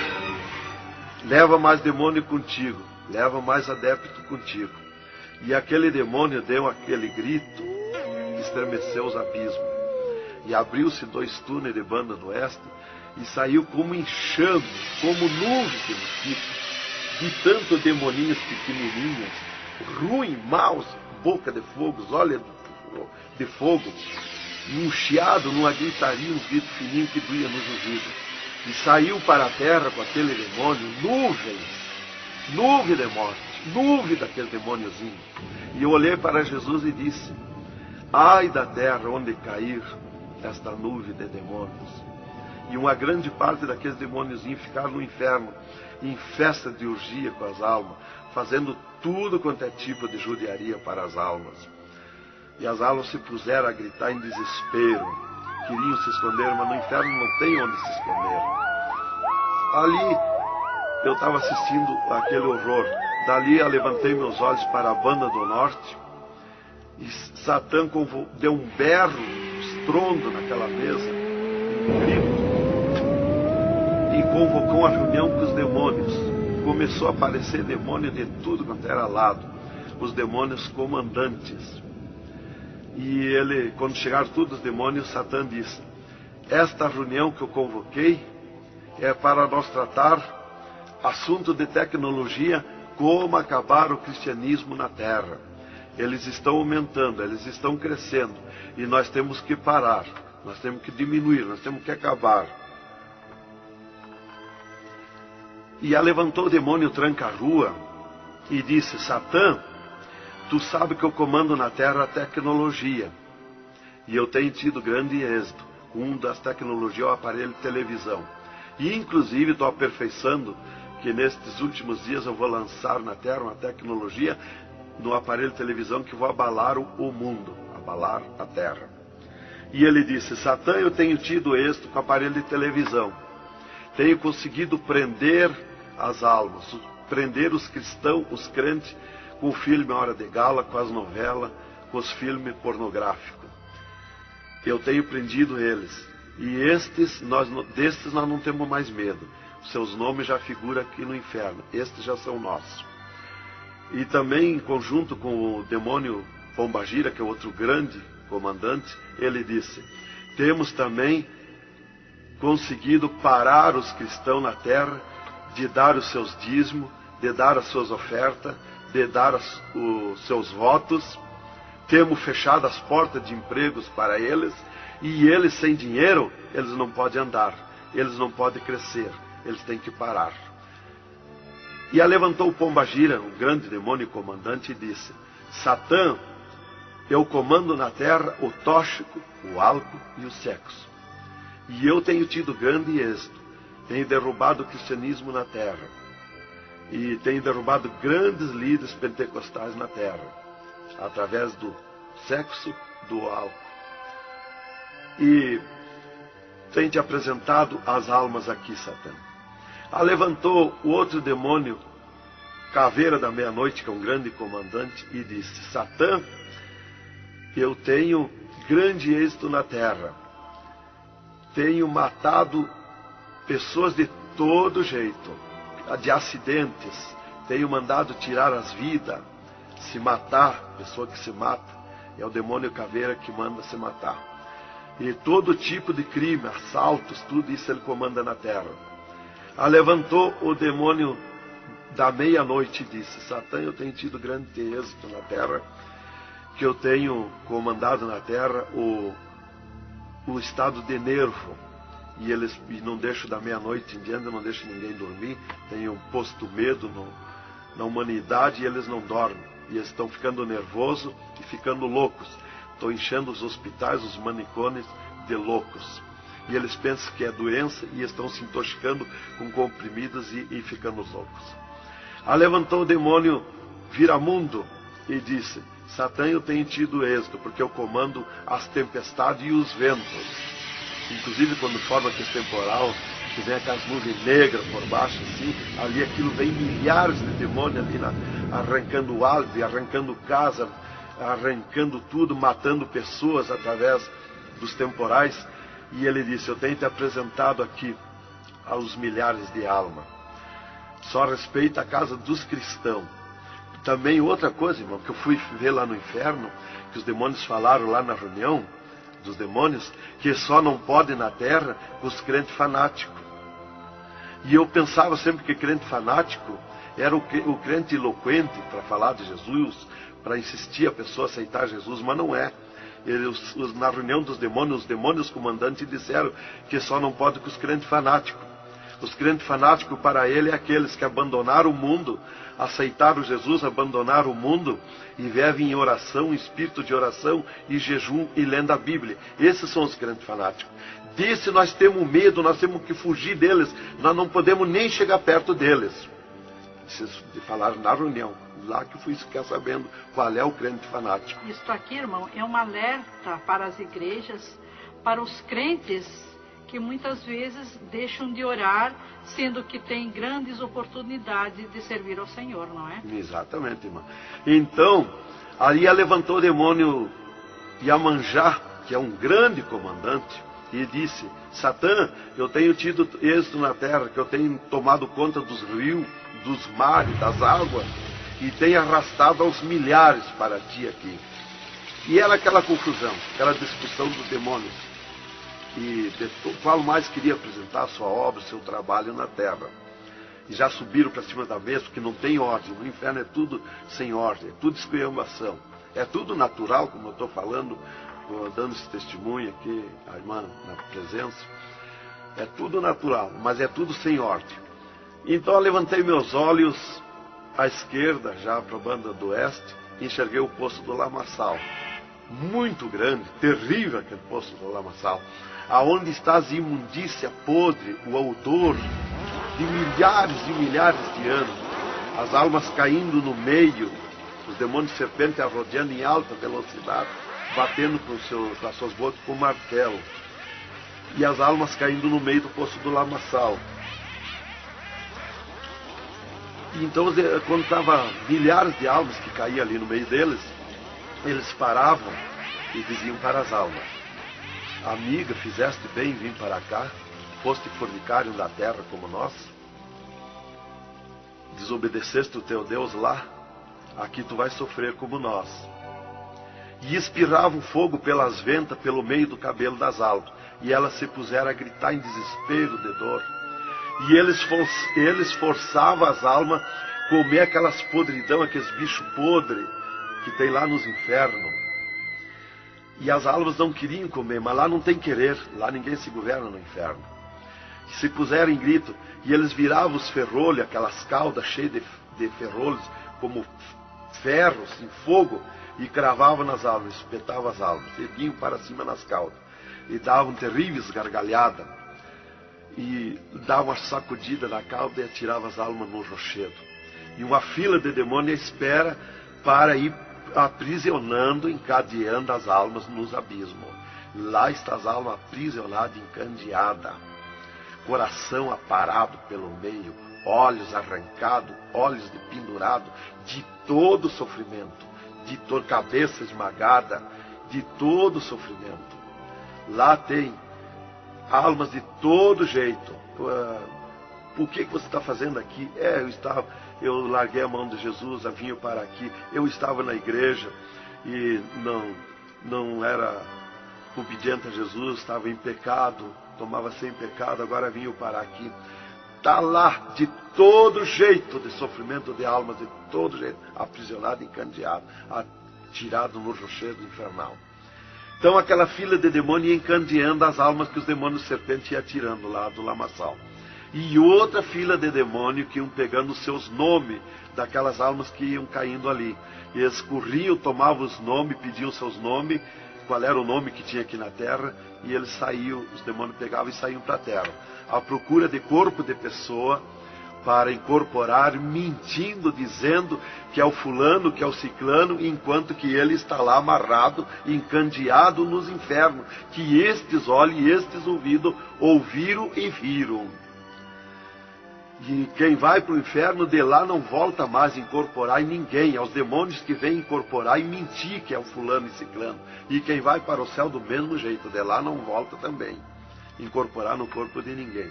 Leva mais demônio contigo, leva mais adepto contigo. E aquele demônio deu aquele grito que estremeceu os abismos. E abriu-se 2 túneis de banda do oeste e saiu como enxame, como nuvem de mosquitos, de tanto demoninhos pequenininhos, ruim, maus, boca de fogo, olhos de fogo, num chiado, numa gritaria, uns gritos fininhos que doía nos ouvidos. E saiu para a terra com aquele demônio, nuvem de morte, nuvem daquele demôniozinho. E eu olhei para Jesus e disse: ai da terra onde cair esta nuvem de demônios. E uma grande parte daqueles demôniozinhos ficaram no inferno, em festa de orgia com as almas, fazendo tudo quanto é tipo de judiaria para as almas. E as almas se puseram a gritar em desespero, queriam se esconder, mas no inferno não tem onde se esconder. Ali eu estava assistindo aquele horror. Dali eu levantei meus olhos para a banda do norte, e Satã deu um berro, um estrondo naquela mesa, um grito, e convocou uma reunião com os demônios. Começou a aparecer demônio de tudo quanto era lado, os demônios comandantes. E ele, quando chegaram todos os demônios, Satã disse: esta reunião que eu convoquei é para nós tratar assunto de tecnologia, como acabar o cristianismo na terra. Eles estão aumentando, eles estão crescendo, e nós temos que parar, nós temos que diminuir, nós temos que acabar. E levantou o demônio tranca-rua e disse: Satã, tu sabe que eu comando na terra a tecnologia, e eu tenho tido grande êxito. Um das tecnologias é o aparelho de televisão, e inclusive estou aperfeiçoando que nestes últimos dias eu vou lançar na terra uma tecnologia no aparelho de televisão que vai abalar o mundo, abalar a terra. E ele disse: Satã, eu tenho tido êxito com o aparelho de televisão, tenho conseguido prender as almas, prender os cristãos, os crentes, com o filme Hora de Gala, com as novelas, com os filmes pornográficos. Eu tenho prendido eles. E destes nós não temos mais medo. Seus nomes já figuram aqui no inferno. Estes já são nossos. E também, em conjunto com o demônio Pombagira, que é outro grande comandante, ele disse: temos também conseguido parar os cristãos na terra de dar os seus dízimos, de dar as suas ofertas, de dar os seus votos. Temos fechado as portas de empregos para eles, e eles sem dinheiro, eles não podem andar, eles não podem crescer, eles têm que parar. E levantou o Pombagira, o grande demônio comandante, e disse: Satã, eu comando na terra o tóxico, o álcool e o sexo. E eu tenho tido grande êxito, tenho derrubado o cristianismo na terra, e tenho derrubado grandes líderes pentecostais na terra, através do sexo, do álcool. E tenho te apresentado as almas aqui, Satã. Levantou o outro demônio, Caveira da Meia-Noite, que é um grande comandante, e disse: Satã, eu tenho grande êxito na terra, tenho matado pessoas de todo jeito, de acidentes, tenho mandado tirar as vidas, se matar, pessoa que se mata, é o demônio Caveira que manda se matar. E todo tipo de crime, assaltos, tudo isso ele comanda na terra. Levantou o demônio da Meia-Noite e disse: Satã, eu tenho tido grande êxito na terra, que eu tenho comandado na terra o estado de nervo, e eles não deixam da meia-noite em diante, não deixam ninguém dormir, tenho posto medo na humanidade, e eles não dormem, e eles estão ficando nervosos e ficando loucos. Estou enchendo os hospitais, os manicômios de loucos. e eles pensam que é doença e estão se intoxicando com comprimidos e ficando loucos. Levantou o demônio Viramundo e disse: Satã, eu tenho tido êxito, porque eu comando as tempestades e os ventos. Inclusive quando forma aquele temporal, que vem aquelas nuvens negras por baixo, assim, ali aquilo vem milhares de demônios ali, arrancando árvore, arrancando casa, arrancando tudo, matando pessoas através dos temporais. E ele disse: eu tenho te apresentado aqui aos milhares de almas. Só respeita a casa dos cristãos. Também outra coisa, irmão, que eu fui ver lá no inferno, que os demônios falaram lá na reunião dos demônios, que só não pode na terra os crentes fanáticos. E eu pensava sempre que crente fanático era o crente eloquente para falar de Jesus, para insistir a pessoa a aceitar Jesus, mas não é. Na reunião dos demônios, os demônios comandantes disseram que só não pode com os crentes fanáticos. Os crentes fanáticos para ele é aqueles que abandonaram o mundo, aceitaram Jesus, abandonaram o mundo e vivem em oração, em espírito de oração e jejum e lendo a Bíblia. Esses são os crentes fanáticos. Disse: nós temos medo, nós temos que fugir deles, nós não podemos nem chegar perto deles. De falar na reunião, lá que eu fui ficar sabendo qual é o crente fanático. Isso aqui, irmão, é um alerta para as igrejas, para os crentes que muitas vezes deixam de orar, sendo que tem grandes oportunidades de servir ao Senhor, não é? Exatamente, irmão. Então, ali levantou o demônio Iemanjá, que é um grande comandante, e disse: Satã, eu tenho tido êxito na terra, que eu tenho tomado conta dos rios, dos mares, das águas, e tenho arrastado aos milhares para ti aqui. E era aquela confusão, aquela discussão dos demônios. E qual mais queria apresentar a sua obra, o seu trabalho na terra. E já subiram para cima da mesa, porque não tem ordem. No inferno é tudo sem ordem, é tudo esculhambação. É tudo natural, como eu estou falando, dando esse testemunho aqui, a irmã na presença. É tudo natural, mas é tudo sem ordem. Então eu levantei meus olhos à esquerda, já para a banda do oeste, e enxerguei o poço do lamaçal. Muito grande, terrível aquele poço do lamaçal. Aonde está a imundícia podre, o odor de milhares e milhares de anos. As almas caindo no meio, os demônios de serpente arrodeando em alta velocidade, batendo com as suas bocas com martelo. E as almas caindo no meio do poço do lamaçal. Então, quando estava milhares de almas que caíam ali no meio deles, eles paravam e diziam para as almas: amiga, fizeste bem em vir para cá, foste fornicário da terra como nós, desobedeceste o teu Deus lá, aqui tu vais sofrer como nós. E espirravam fogo pelas ventas, pelo meio do cabelo das almas, e elas se puseram a gritar em desespero de dor. E eles forçavam as almas a comer aquelas podridão, aqueles bichos podres que tem lá nos infernos. E as almas não queriam comer, mas lá não tem querer, lá ninguém se governa no inferno. Se puseram em grito, e eles viravam os ferrolhos, aquelas caudas cheias de ferrolhos, como ferros em fogo, e cravavam nas almas, espetavam as almas, e vinham para cima nas caudas, e davam terríveis gargalhadas, e davam uma sacudida na cauda e atiravam as almas no rochedo. E uma fila de demônios espera para ir aprisionando, encadeando as almas nos abismos. Lá está as almas aprisionadas, encandeadas, coração aparado pelo meio, olhos arrancados, olhos de pendurado, de todo sofrimento, de toda cabeça esmagada, de todo sofrimento. Lá tem almas de todo jeito. O que você está fazendo aqui? Eu larguei a mão de Jesus, vim para aqui. Eu estava na igreja e não era obediente a Jesus, estava em pecado, tomava sem pecado, agora vim para aqui. Está lá de todo jeito de sofrimento de almas, de todo jeito, aprisionado, encandeado, atirado no rochedo infernal. Então aquela fila de demônios ia encandeando as almas que os demônios de serpente iam tirando lá do lamaçal. E outra fila de demônios que iam pegando os seus nomes daquelas almas que iam caindo ali. E eles corriam, tomavam os nomes, pediam seus nomes, qual era o nome que tinha aqui na terra, e eles saíam, os demônios pegavam e saíam para a terra, à procura de corpo de pessoa, para incorporar, mentindo, dizendo que é o fulano, que é o ciclano, enquanto que ele está lá amarrado, encandeado nos infernos, que estes olhos e estes ouviram e viram. E quem vai para o inferno, de lá não volta mais a incorporar em ninguém. É os demônios que vêm incorporar e mentir que é o fulano e ciclano. E quem vai para o céu do mesmo jeito, de lá não volta também, incorporar no corpo de ninguém.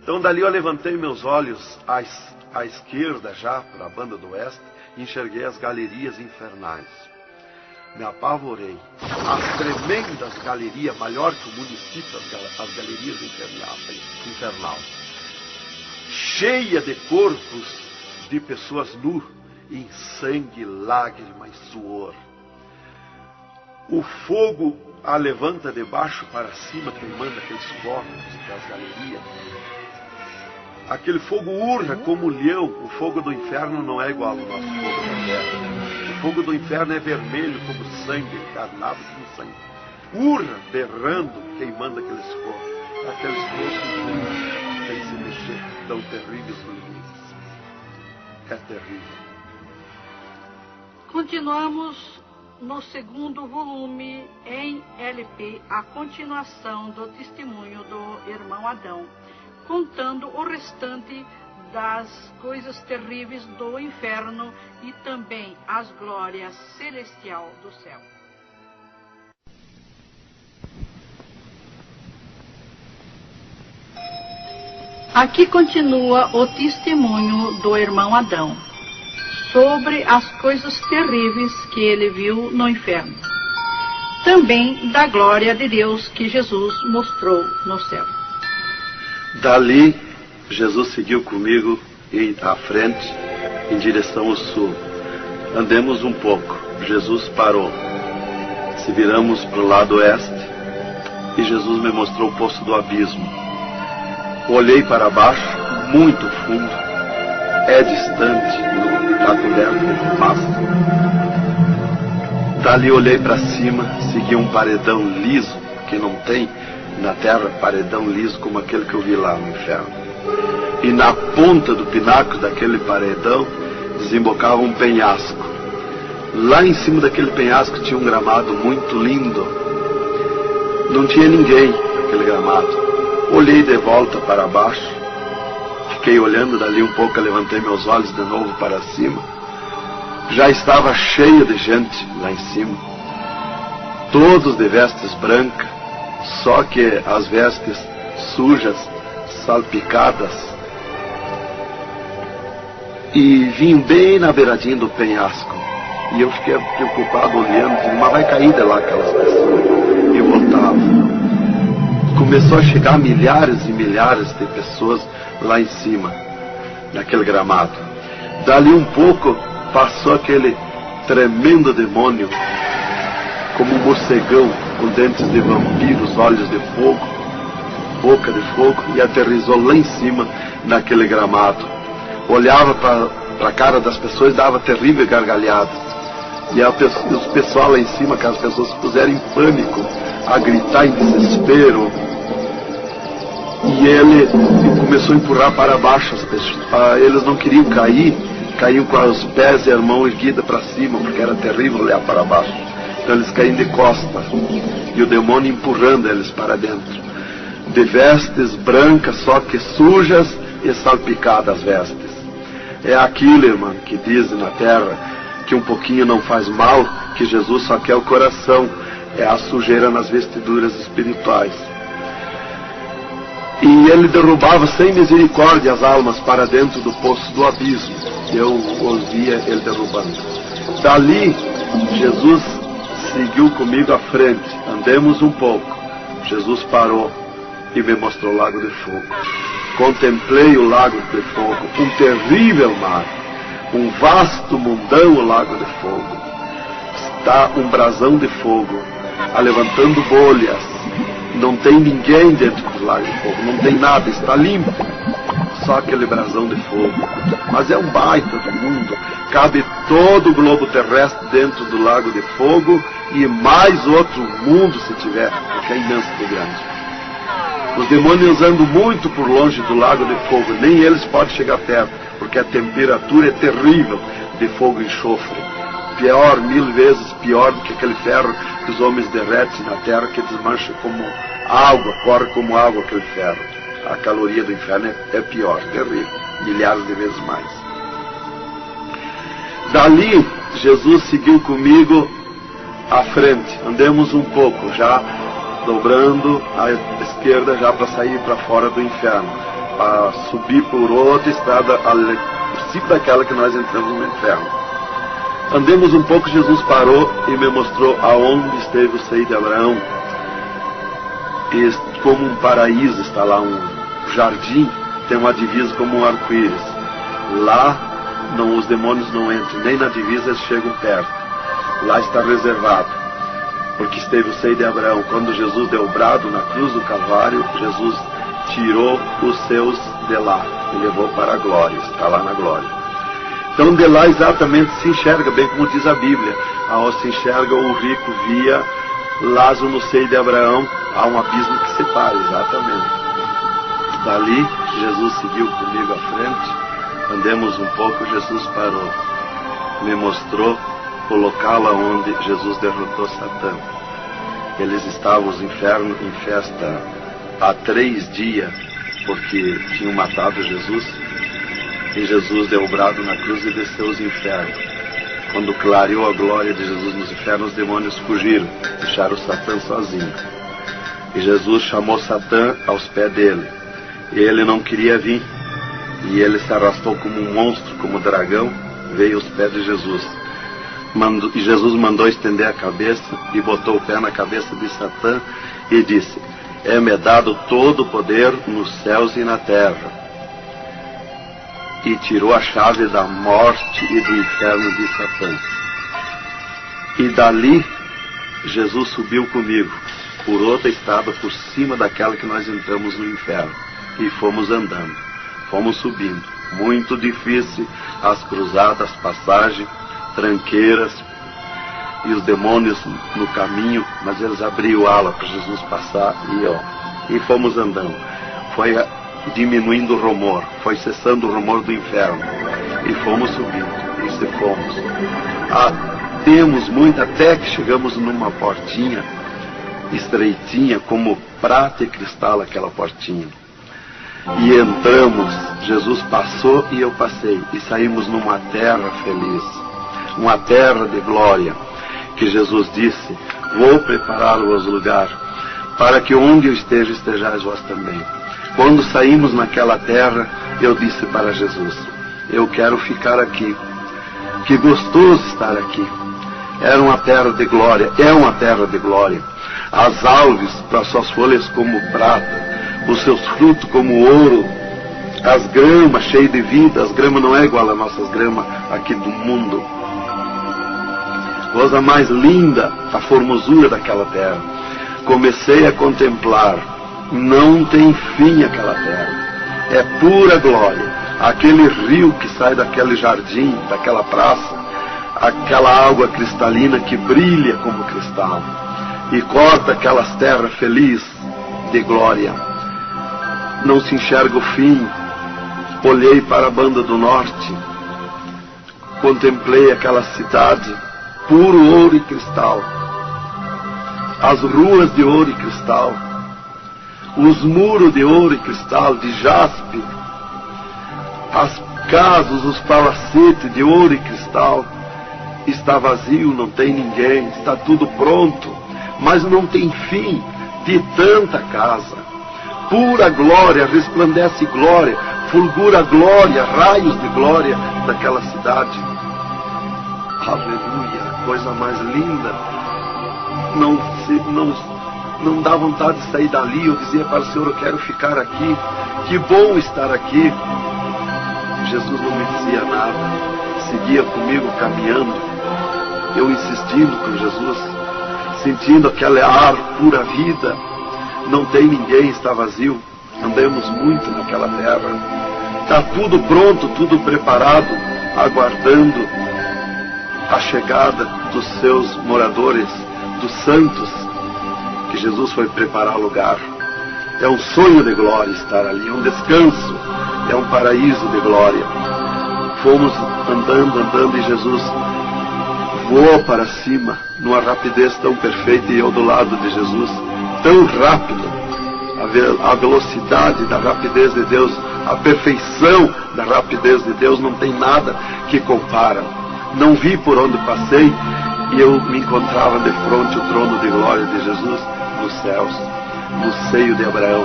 Então dali eu levantei meus olhos à esquerda, já para a banda do oeste, e enxerguei as galerias infernais. Me apavorei. As tremendas galerias, maior que o município, as galerias infernal, cheia de corpos de pessoas nuas, em sangue, lágrima e suor. O fogo a levanta de baixo para cima, queimando aqueles corpos das galerias. Aquele fogo urra como leão. O fogo do inferno não é igual ao nosso fogo da terra. O fogo do inferno é vermelho como sangue, encarnado como sangue. Urra, berrando, queimando aqueles corpos. Aqueles corpos sem se mexer, tão terríveis ruins. É terrível. Continuamos no segundo volume em LP, a continuação do testemunho do irmão Adão, contando o restante das coisas terríveis do inferno e também as glórias celestial do céu. Aqui continua o testemunho do irmão Adão sobre as coisas terríveis que ele viu no inferno. Também da glória de Deus que Jesus mostrou no céu. Dali, Jesus seguiu comigo à frente, em direção ao sul. Andemos um pouco. Jesus parou. Se viramos para o lado oeste, e Jesus me mostrou o poço do abismo. Olhei para baixo, muito fundo. É distante, está coberto de fumaça. Dali olhei para cima, segui um paredão liso, que não tem na terra paredão liso como aquele que eu vi lá no inferno. E na ponta do pináculo daquele paredão desembocava um penhasco. Lá em cima daquele penhasco tinha um gramado muito lindo. Não tinha ninguém naquele gramado. Olhei de volta para baixo, fiquei olhando dali um pouco, levantei meus olhos de novo para cima. Já estava cheio de gente lá em cima, todos de vestes brancas, só que as vestes sujas, salpicadas. E vim bem na beiradinha do penhasco. E eu fiquei preocupado olhando, mas vai cair de lá aquelas pessoas. E voltava. Começou a chegar milhares e milhares de pessoas lá em cima, naquele gramado. Dali um pouco, passou aquele tremendo demônio, como um morcegão, com dentes de vampiros, olhos de fogo, boca de fogo, e aterrissou lá em cima, naquele gramado. Olhava para a cara das pessoas e dava terrível gargalhada. E os pessoal lá em cima, aquelas pessoas se puseram em pânico, a gritar em desespero. E ele começou a empurrar para baixo as pessoas. Eles não queriam cair, caíam com os pés e a mão erguida para cima, porque era terrível olhar para baixo. Então eles caíam de costas, e o demônio empurrando eles para dentro. De vestes brancas, só que sujas e salpicadas as vestes. É aquilo, irmão, que dizem na terra, que um pouquinho não faz mal, que Jesus só quer o coração. É a sujeira nas vestiduras espirituais. E ele derrubava sem misericórdia as almas para dentro do poço do abismo. Eu os via ele derrubando. Dali, Jesus seguiu comigo à frente. Andemos um pouco. Jesus parou e me mostrou o lago de fogo. Contemplei o lago de fogo, um terrível mar, um vasto mundão, o lago de fogo. Está um brasão de fogo, levantando bolhas. Não tem ninguém dentro do lago de fogo, não tem nada, está limpo. só aquele brasão de fogo, mas é um baita do mundo. Cabe todo o globo terrestre dentro do lago de fogo e mais outro mundo se tiver, porque é imenso de grande. Os demônios andam muito por longe do lago de fogo, nem eles podem chegar perto, porque a temperatura é terrível de fogo e enxofre. Pior, 1000 vezes pior do que aquele ferro que os homens derretem na terra, que desmancha como água, corre como água aquele ferro. A caloria do inferno é pior, terrível, milhares de vezes mais. Dali, Jesus seguiu comigo à frente. Andemos um pouco, já dobrando à esquerda, já para sair para fora do inferno, para subir por outra estrada, por cima daquela que nós entramos no inferno. Andemos um pouco, Jesus parou e me mostrou aonde esteve o seio de Abraão. E como um paraíso está lá, um jardim, tem uma divisa como um arco-íris. Lá os demônios não entram, nem na divisa eles chegam perto. Lá está reservado, porque esteve o seio de Abraão. Quando Jesus deu o brado na cruz do Calvário, Jesus tirou os seus de lá e levou para a glória, está lá na glória. Então de lá exatamente se enxerga, bem como diz a Bíblia, aonde se enxerga o rico via Lázaro no seio de Abraão, há um abismo que separa, exatamente. Dali Jesus seguiu comigo à frente, andemos um pouco, Jesus parou, me mostrou o local onde Jesus derrotou Satã. Eles estavam os infernos em festa há 3 dias, porque tinham matado Jesus, e Jesus deu o brado na cruz e desceu os infernos. Quando clareou a glória de Jesus nos infernos, os demônios fugiram, deixaram Satã sozinho. E Jesus chamou Satã aos pés dele, e ele não queria vir, e ele se arrastou como um monstro, como um dragão, veio aos pés de Jesus. E Jesus mandou estender a cabeça e botou o pé na cabeça de Satã e disse: é-me dado todo o poder nos céus e na terra. E tirou a chave da morte e do inferno de Satã. E dali Jesus subiu comigo por outra estrada por cima daquela que nós entramos no inferno, e fomos andando, fomos subindo, muito difícil as cruzadas, passagens, tranqueiras, e os demônios no caminho, mas eles abriam ala para Jesus passar, e fomos andando. Foi diminuindo o rumor, foi cessando o rumor do inferno, e fomos subindo, e se fomos. Temos muito, até que chegamos numa portinha estreitinha, como prata e cristal aquela portinha. E entramos, Jesus passou e eu passei, e saímos numa terra feliz, uma terra de glória, que Jesus disse: vou preparar-vos lugar, para que onde eu esteja, estejais vós também. Quando saímos naquela terra, eu disse para Jesus: eu quero ficar aqui, que gostoso estar aqui. Era uma terra de glória, é uma terra de glória. As árvores, para suas folhas como prata, os seus frutos como ouro, as gramas cheias de vida. As gramas não é igual às nossas gramas aqui do mundo. Coisa mais linda, a formosura daquela terra. Comecei a contemplar, não tem fim aquela terra, é pura glória. Aquele rio que sai daquele jardim, daquela praça, aquela água cristalina que brilha como cristal, e corta aquelas terras felizes de glória. Não se enxerga o fim. Olhei para a banda do norte, contemplei aquela cidade, puro ouro e cristal, as ruas de ouro e cristal, os muros de ouro e cristal, de jaspe, as casas, os palacetes de ouro e cristal. Está vazio, não tem ninguém, está tudo pronto, mas não tem fim de tanta casa. Pura glória, resplandece glória, fulgura glória, raios de glória daquela cidade. Aleluia, coisa mais linda. Não dá vontade de sair dali. Eu dizia para o Senhor: eu quero ficar aqui, que bom estar aqui. Jesus não me dizia nada, seguia comigo caminhando, eu insistindo com Jesus, sentindo aquele ar, pura vida. Não tem ninguém, está vazio. Andamos muito naquela terra, Está tudo pronto, tudo preparado, aguardando a chegada dos seus moradores, dos santos, que Jesus foi preparar lugar. É um sonho de glória estar ali, um descanso, é um paraíso de glória. Fomos andando e Jesus voou para cima, numa rapidez tão perfeita, e eu do lado de Jesus, tão rápido. A velocidade da rapidez de Deus, a perfeição da rapidez de Deus, não tem nada que compara. Não vi por onde passei, e eu me encontrava de frente ao trono de glória de Jesus nos céus, no seio de Abraão.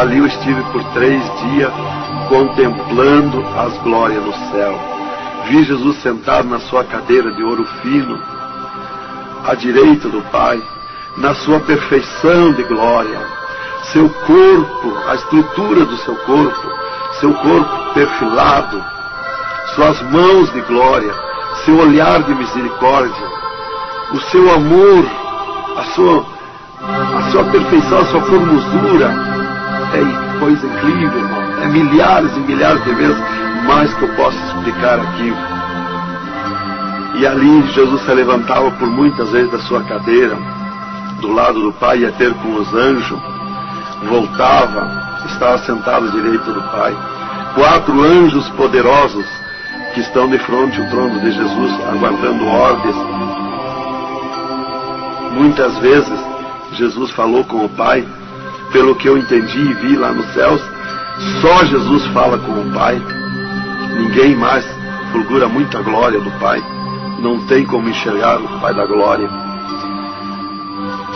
Ali eu estive por 3 dias contemplando as glórias no céu. Vi Jesus sentado na sua cadeira de ouro fino, à direita do Pai, na sua perfeição de glória. Seu corpo, a estrutura do seu corpo perfilado, suas mãos de glória, seu olhar de misericórdia, o seu amor, a sua perfeição, a sua formosura. É coisa incrível, irmão. É milhares e milhares de vezes mais que eu posso explicar aqui. E ali Jesus se levantava por muitas vezes da sua cadeira, do lado do Pai, ia ter com os anjos, voltava, estava sentado à direita do Pai. 4 anjos poderosos que estão de frente ao trono de Jesus, aguardando ordens. Muitas vezes Jesus falou com o Pai, pelo que eu entendi e vi lá nos céus, só Jesus fala com o Pai, ninguém mais. Fulgura muita glória do Pai, não tem como enxergar o Pai da glória.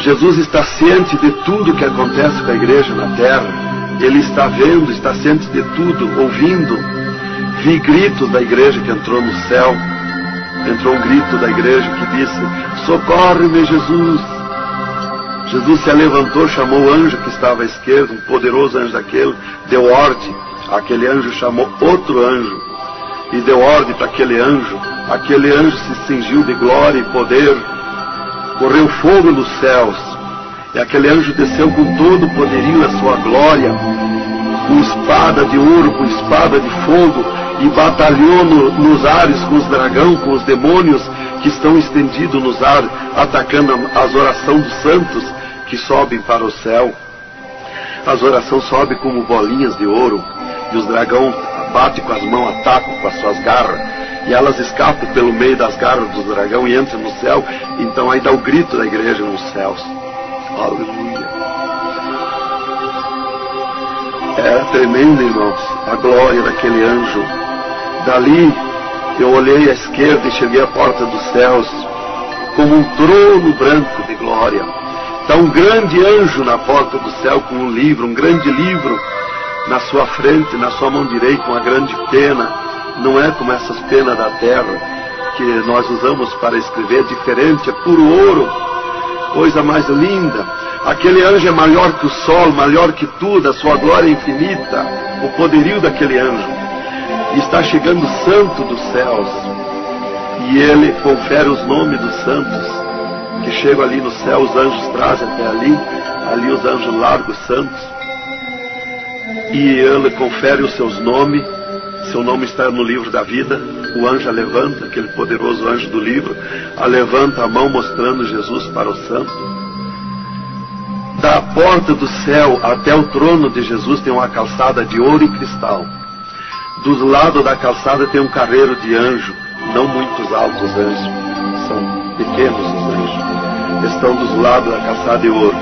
Jesus está ciente de tudo que acontece com a igreja na terra. Ele está vendo, está ciente de tudo, ouvindo. Vi gritos da igreja que entrou no céu. Entrou um grito da igreja que disse: socorre-me, Jesus. Jesus se levantou, chamou o anjo que estava à esquerda, um poderoso anjo daquele, deu ordem. Aquele anjo chamou outro anjo e deu ordem para aquele anjo. Aquele anjo se cingiu de glória e poder. Correu fogo nos céus, e aquele anjo desceu com todo o poderio da sua glória, com espada de ouro, com espada de fogo, e batalhou nos ares com os dragões, com os demônios que estão estendidos nos ares, atacando as orações dos santos que sobem para o céu. As orações sobem como bolinhas de ouro, e os dragões batem com as mãos, atacam com as suas garras, e elas escapam pelo meio das garras dos dragões e entram no céu. Então aí dá o grito da igreja nos céus. Aleluia. Era tremendo, irmãos, a glória daquele anjo. Dali eu olhei à esquerda e cheguei à porta dos céus, como um trono branco de glória. Está um grande anjo na porta do céu com um livro, um grande livro na sua frente, na sua mão direita, uma grande pena. Não é como essas penas da terra que nós usamos para escrever, é diferente, é puro ouro, coisa mais linda. Aquele anjo é maior que o sol, maior que tudo, a sua glória é infinita, o poderio daquele anjo. E está chegando o santo dos céus, e ele confere os nomes dos santos, que chegam ali no céu, os anjos trazem até ali os anjos largam os santos, e ele confere os seus nomes. Seu nome está no livro da vida. O anjo a levanta, aquele poderoso anjo do livro, a levanta a mão mostrando Jesus para o santo. Da porta do céu até o trono de Jesus tem uma calçada de ouro e cristal. Dos lados da calçada tem um carreiro de anjo, não muitos altos os anjos, são pequenos os anjos, estão dos lados da calçada de ouro.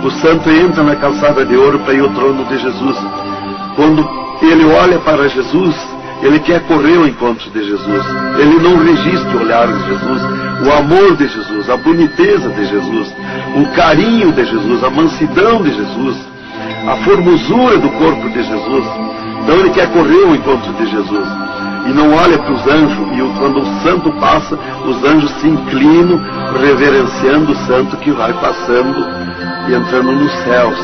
O santo entra na calçada de ouro para ir ao trono de Jesus. Quando ele olha para Jesus, ele quer correr ao encontro de Jesus. Ele não resiste o olhar de Jesus, o amor de Jesus, a boniteza de Jesus, o carinho de Jesus, a mansidão de Jesus, a formosura do corpo de Jesus. Então ele quer correr ao encontro de Jesus e não olha para os anjos. E quando o santo passa, os anjos se inclinam, reverenciando o santo que vai passando e entrando nos céus.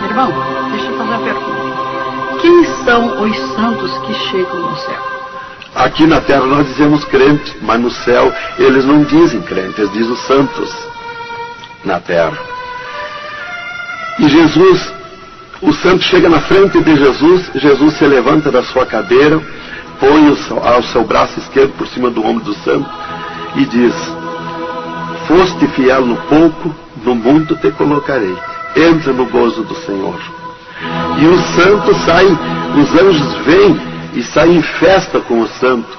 Irmão, deixa eu fazer uma pergunta. Quem são os santos que chegam no céu? Aqui na terra nós dizemos crente, mas no céu eles não dizem crente, eles dizem os santos na terra. E Jesus O santo chega na frente de Jesus, Jesus se levanta da sua cadeira, põe o seu braço esquerdo por cima do ombro do santo e diz: foste fiel no pouco, no muito te colocarei. Entra no gozo do Senhor. E o santo sai, os anjos vêm e saem em festa com o santo.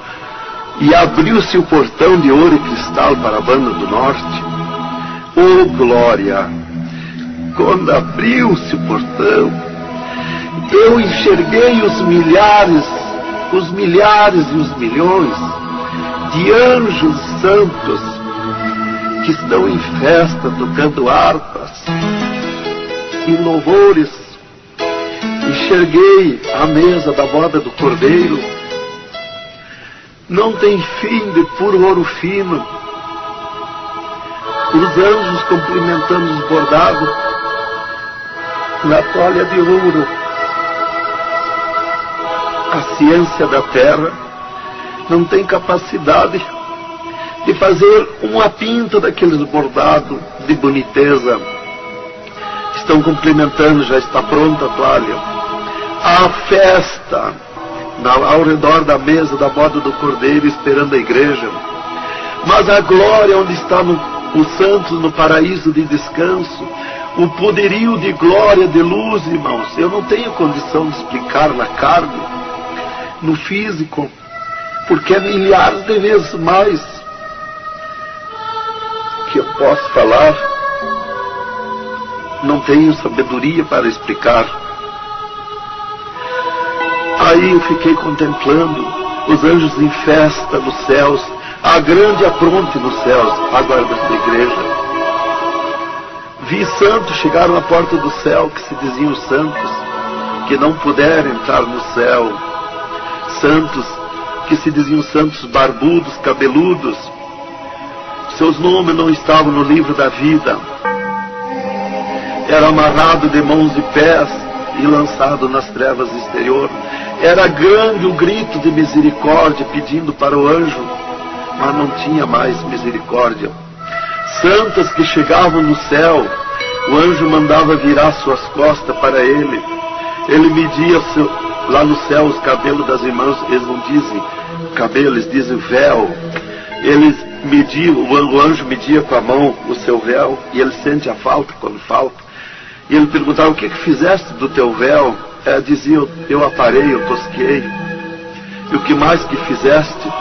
E abriu-se o portão de ouro e cristal para a banda do norte. Oh, glória! Quando abriu-se o portão, eu enxerguei os milhares e os milhões de anjos santos que estão em festa, tocando harpas e louvores. Enxerguei a mesa da boda do Cordeiro, não tem fim, de puro ouro fino. Os anjos cumprimentando os bordados na toalha de ouro. A ciência da terra não tem capacidade de fazer uma pinta daqueles bordados de boniteza. Estão cumprimentando, já está pronta a toalha. A festa ao redor da mesa da boda do Cordeiro, esperando a igreja. Mas a glória onde está os santos no paraíso de descanso, o poderio de glória, de luz, irmãos, eu não tenho condição de explicar na carne, no físico, porque é milhares de vezes mais que eu posso falar. Não tenho sabedoria para explicar. Aí eu fiquei contemplando os anjos em festa nos céus, a grande apronte nos céus, aguardando a igreja. Vi santos chegar na porta do céu, que se diziam santos, que não puderam entrar no céu. Santos que se diziam santos barbudos, cabeludos. Seus nomes não estavam no livro da vida. Era amarrado de mãos e pés e lançado nas trevas exterior. Era grande o grito de misericórdia pedindo para o anjo, mas não tinha mais misericórdia. Santas que chegavam no céu, o anjo mandava virar suas costas para ele. Ele media lá no céu os cabelos das irmãs. Eles não dizem cabelo, eles dizem véu. Eles mediam, o anjo media com a mão o seu véu, e ele sente a falta quando falta. E ele perguntava: o que fizeste do teu véu? Dizia: eu aparei, eu tosquei. E o que mais que fizeste?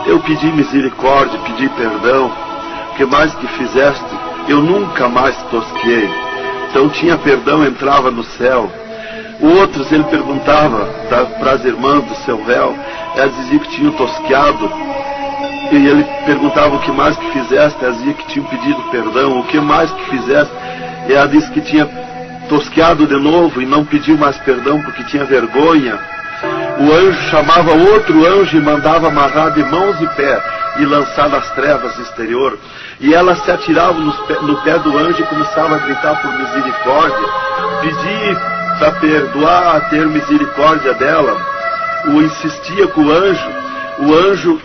Eu pedi misericórdia, pedi perdão. O que mais que fizeste? Eu nunca mais tosquei. Então tinha perdão, entrava no céu. Outros ele perguntava para as irmãs do seu véu, elas diziam que tinham tosqueado. E ele perguntava: o que mais que fizeste? Elas diziam que tinham pedido perdão. O que mais que fizeste? E ela disse que tinha tosqueado de novo e não pediu mais perdão porque tinha vergonha. O anjo chamava outro anjo e mandava amarrar de mãos e pés e lançar nas trevas exterior. E ela se atirava no pé do anjo e começava a gritar por misericórdia, pedir para perdoar, ter misericórdia dela. Insistia com o anjo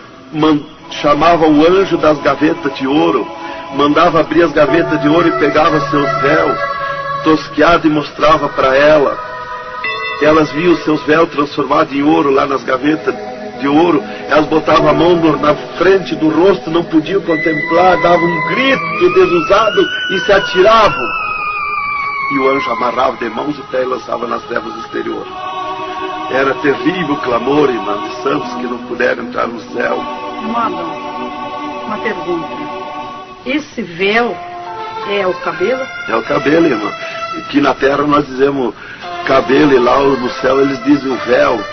chamava o anjo das gavetas de ouro, mandava abrir as gavetas de ouro e pegava seus véus tosqueados e mostrava para ela. Elas viam seus véus transformados em ouro lá nas gavetas de ouro. Elas botavam a mão na frente do rosto, não podiam contemplar, davam um grito desusado e se atiravam. E o anjo amarrava de mãos e pés e lançava nas trevas exteriores. Era terrível o clamor, irmã, de santos que não puderam entrar no céu. Irmão, uma pergunta. Esse véu é o cabelo? É o cabelo, irmã. Que na terra nós dizemos cabelo, e lá no céu eles dizem o véu.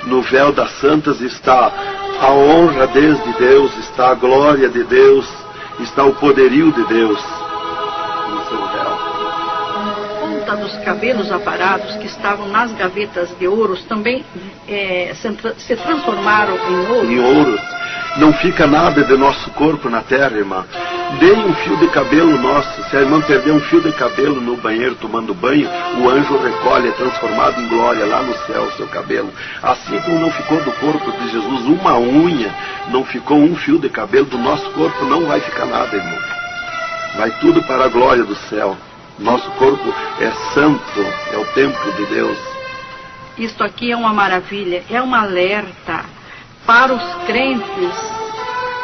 No véu das santas está a honra desde Deus, está a glória de Deus, está o poderio de Deus no seu véu. Conta dos cabelos aparados que estavam nas gavetas de ouros também se transformaram em ouro? Em ouros. Não fica nada de nosso corpo na terra, irmã. Dê um fio de cabelo nosso. Se a irmã perder um fio de cabelo no banheiro tomando banho, o anjo recolhe, é transformado em glória lá no céu o seu cabelo. Assim como não ficou do corpo de Jesus uma unha, não ficou um fio de cabelo do nosso corpo, não vai ficar nada, irmão. Vai tudo para a glória do céu. Nosso corpo é santo, é o templo de Deus. Isto aqui é uma maravilha, é um alerta para os crentes,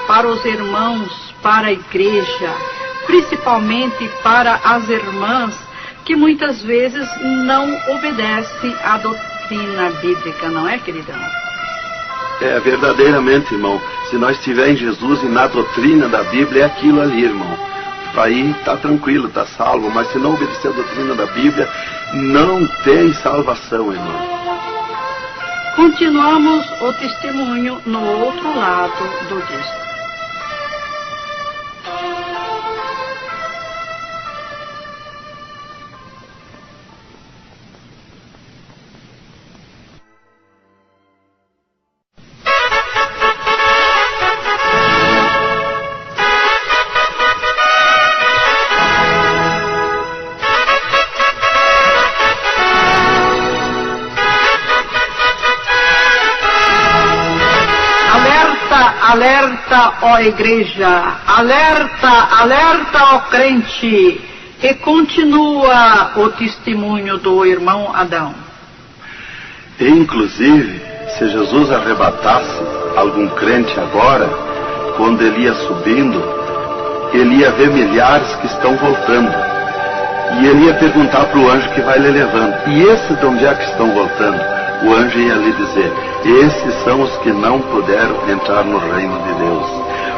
para os irmãos, para a igreja, principalmente para as irmãs que muitas vezes não obedecem à doutrina bíblica, não é, queridão? É, verdadeiramente, irmão. Se nós estivermos em Jesus e na doutrina da Bíblia, é aquilo ali, irmão. Aí está tranquilo, está salvo. Mas se não obedecer a doutrina da Bíblia, não tem salvação, irmão. Continuamos o testemunho no outro lado do disco. Alerta, ó igreja, alerta, alerta, ó crente, e continua o testemunho do irmão Adão. Inclusive, se Jesus arrebatasse algum crente agora, quando ele ia subindo, ele ia ver milhares que estão voltando. E ele ia perguntar para o anjo que vai lhe levando: e esses de onde é que estão voltando? O anjo ia lhe dizer: esses são os que não puderam entrar no reino de Deus.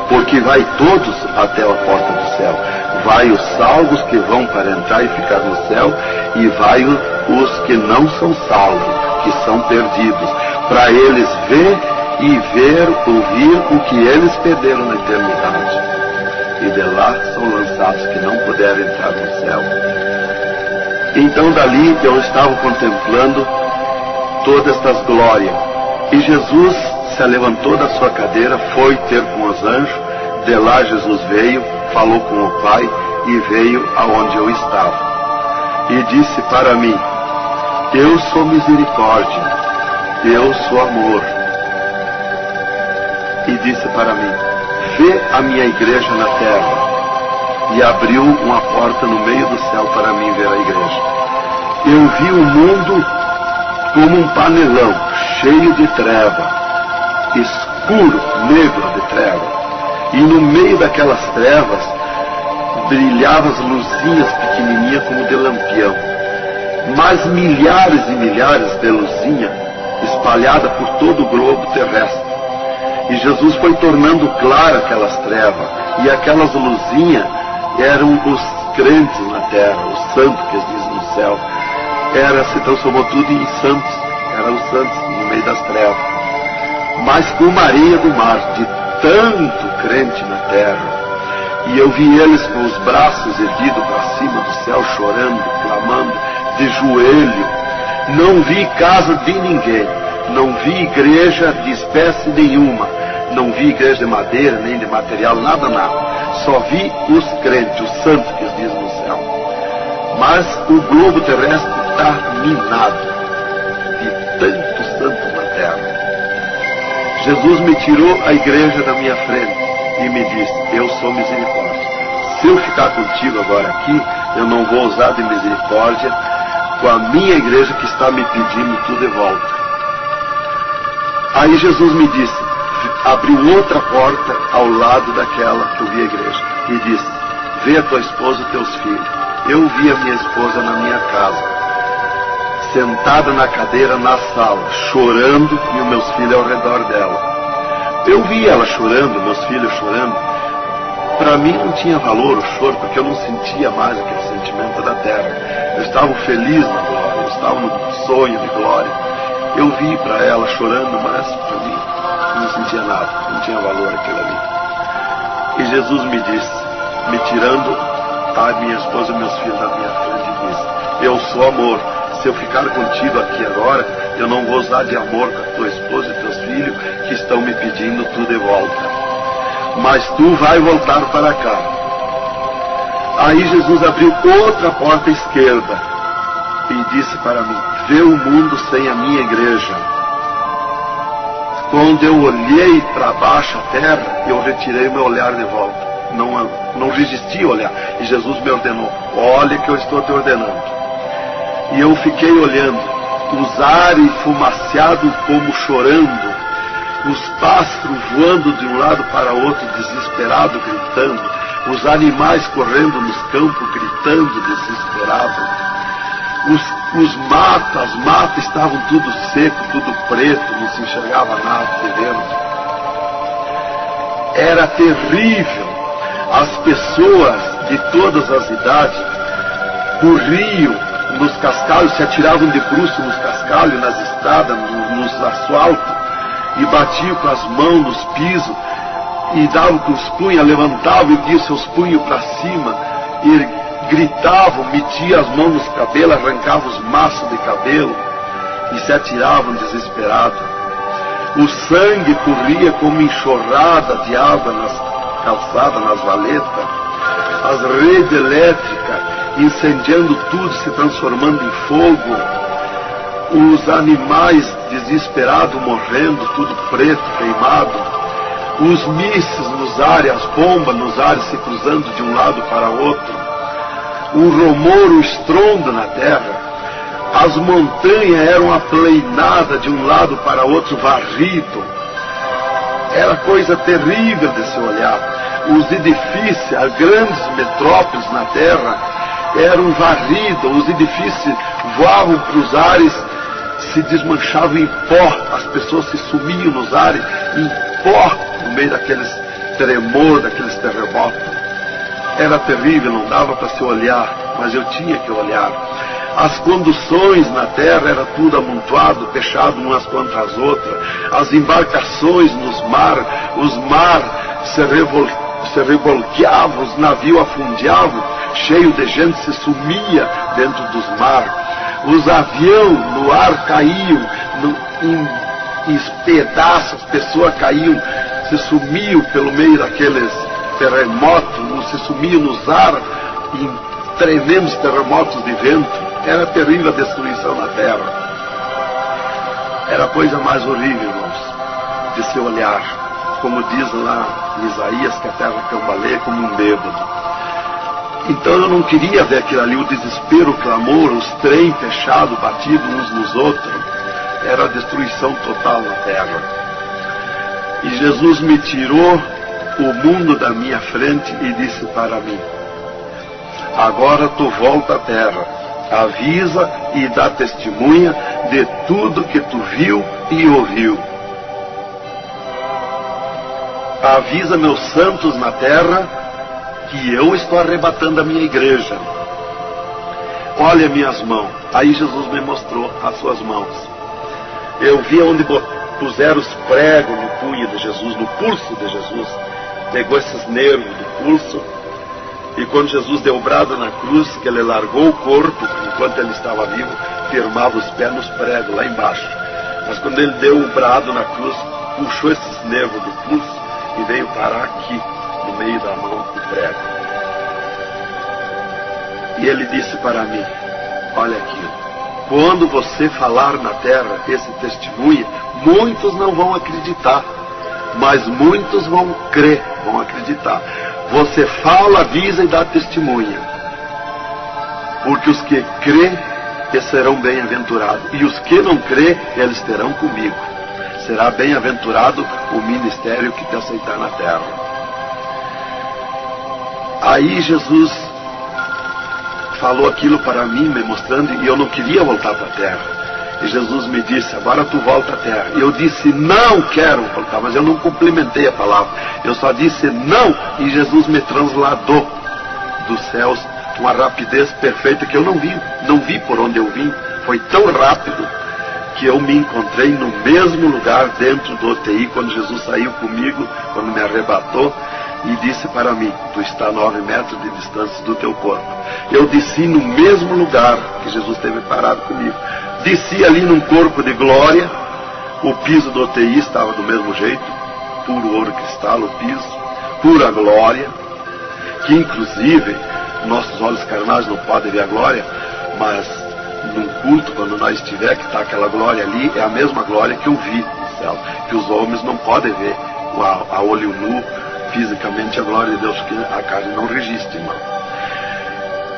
Porque vai todos até a porta do céu. Vai os salvos que vão para entrar e ficar no céu, e vai os que não são salvos, que são perdidos, para eles ouvir o que eles perderam na eternidade. E de lá são lançados que não puderam entrar no céu. Então dali eu estava contemplando todas estas glórias. E Jesus se levantou da sua cadeira, foi ter com os anjos. De lá Jesus veio, falou com o Pai e veio aonde eu estava. E disse para mim: eu sou misericórdia, eu sou amor. E disse para mim: vê a minha igreja na terra. E abriu uma porta no meio do céu para mim ver a igreja. Eu vi o mundo como um panelão, cheio de treva, escuro, negro de treva. E no meio daquelas trevas, brilhavam as luzinhas pequenininhas como de lampião. Mas milhares e milhares de luzinhas espalhadas por todo o globo terrestre. E Jesus foi tornando claro aquelas trevas. E aquelas luzinhas eram os crentes na terra, os santos que dizem no céu. Se transformou tudo em santos. Eram os santos no meio das trevas. Mas como a areia do mar, de tanto crente na terra. E eu vi eles com os braços erguidos para cima do céu, chorando, clamando, de joelho. Não vi casa de ninguém. Não vi igreja de espécie nenhuma. Não vi igreja de madeira, nem de material, nada, nada. Só vi os crentes, os santos que dizem no céu. Mas o globo terrestre está minado de tantos santos na terra. Jesus me tirou a igreja da minha frente e me disse: eu sou misericórdia. Se eu ficar contigo agora aqui, eu não vou usar de misericórdia com a minha igreja que está me pedindo tudo de volta. Aí Jesus me disse, abriu outra porta ao lado daquela que eu vi a igreja e disse: vê a tua esposa e teus filhos. Eu vi a minha esposa na minha casa, sentada na cadeira na sala, chorando, e os meus filhos ao redor dela. Eu vi ela chorando, meus filhos chorando. Para mim não tinha valor o choro, porque eu não sentia mais aquele sentimento da terra. Eu estava feliz na glória, eu estava no sonho de glória. Eu vi para ela chorando, mas para mim não sentia nada, não tinha valor aquilo ali. E Jesus me disse, me tirando a minha esposa e meus filhos da minha frente, disse: eu sou amor. Se eu ficar contigo aqui agora, eu não vou usar de amor com a tua esposa e teus filhos que estão me pedindo tudo de volta. Mas tu vai voltar para cá. Aí Jesus abriu outra porta à esquerda e disse para mim: vê o mundo sem a minha igreja. Quando eu olhei para baixo a terra, eu retirei meu olhar de volta. não resisti a olhar. E Jesus me ordenou: olha que eu estou te ordenando. E eu fiquei olhando, os ares fumaciados como chorando, os pássaros voando de um lado para outro, desesperado, gritando, os animais correndo nos campos, gritando, desesperado. As matas estavam tudo seco, tudo preto, não se enxergava nada de verde. Era terrível. As pessoas de todas as idades corriam nos cascalhos, se atiravam de bruços nos cascalhos, nas estradas, nos asfaltos, e batiam com as mãos nos pisos, e davam com os punhos, levantavam e diam seus punhos para cima, e gritavam, metiam as mãos nos cabelos, arrancavam os maços de cabelo, e se atiravam desesperados. O sangue corria como enxurrada de água nas calçadas, nas valetas, as redes elétricas incendiando tudo, se transformando em fogo, os animais desesperados morrendo, tudo preto, queimado, os mísseis nos ares, as bombas nos ares se cruzando de um lado para outro, o rumor, o estrondo na terra, as montanhas eram aplainadas de um lado para outro, varrido. Era coisa terrível de se olhar. Os edifícios, as grandes metrópoles na terra, eram varridos, os edifícios voavam para os ares, se desmanchavam em pó, as pessoas se sumiam nos ares, em pó, no meio daqueles tremor, daqueles terremotos. Era terrível, não dava para se olhar, mas eu tinha que olhar. As conduções na terra era tudo amontoado, fechado umas contra as outras. As embarcações nos mares, os mares se revolqueavam, os navios afundiavam, cheio de gente se sumia dentro dos mares. Os aviões no ar caíam em pedaços, as pessoas caíam, se sumiam pelo meio daqueles terremotos, se sumiam nos ar em tremendos terremotos de vento. Era terrível a destruição na terra. Era a coisa mais horrível, irmãos, de se olhar. Como diz lá em Isaías, que a terra cambaleia como um bêbado. Então eu não queria ver aquilo ali, o desespero, o clamor, os trens fechados, batidos uns nos outros. Era a destruição total na terra. E Jesus me tirou o mundo da minha frente e disse para mim: agora tu volta à terra, avisa e dá testemunha de tudo que tu viu e ouviu. Avisa meus santos na terra que eu estou arrebatando a minha igreja. Olha minhas mãos. Aí Jesus me mostrou as suas mãos. Eu vi onde puseram os pregos no punho de Jesus, no pulso de Jesus. Pegou esses nervos do pulso. E quando Jesus deu o brado na cruz, que ele largou o corpo, enquanto ele estava vivo, firmava os pés nos pregos lá embaixo. Mas quando ele deu o brado na cruz, puxou esses nervos do pulso e veio parar aqui, no meio da mão do prego. E ele disse para mim: olha aqui, quando você falar na terra esse testemunho, muitos não vão acreditar, mas muitos vão crer, vão acreditar. Você fala, avisa e dá testemunha. Porque os que crêem, eles serão bem-aventurados. E os que não crêem, eles terão comigo. Será bem-aventurado o ministério que te aceitar na terra. Aí Jesus falou aquilo para mim, me mostrando, e eu não queria voltar para a terra. E Jesus me disse: agora tu volta à terra. E eu disse: não quero voltar. Mas eu não complementei a palavra. Eu só disse não. E Jesus me transladou dos céus com uma rapidez perfeita que eu não vi por onde eu vim. Foi tão rápido que eu me encontrei no mesmo lugar dentro do UTI quando Jesus saiu comigo, quando me arrebatou e disse para mim: tu está a 9 metros de distância do teu corpo. Eu desci no mesmo lugar que Jesus esteve parado comigo. Desci ali num corpo de glória. O piso do UTI estava do mesmo jeito, puro ouro cristal o piso, pura glória, que inclusive nossos olhos carnais não podem ver a glória, mas num culto, quando nós estiver, que está aquela glória ali, é a mesma glória que eu vi no céu, que os homens não podem ver a olho nu, fisicamente a glória de Deus, que a carne não resiste, irmão.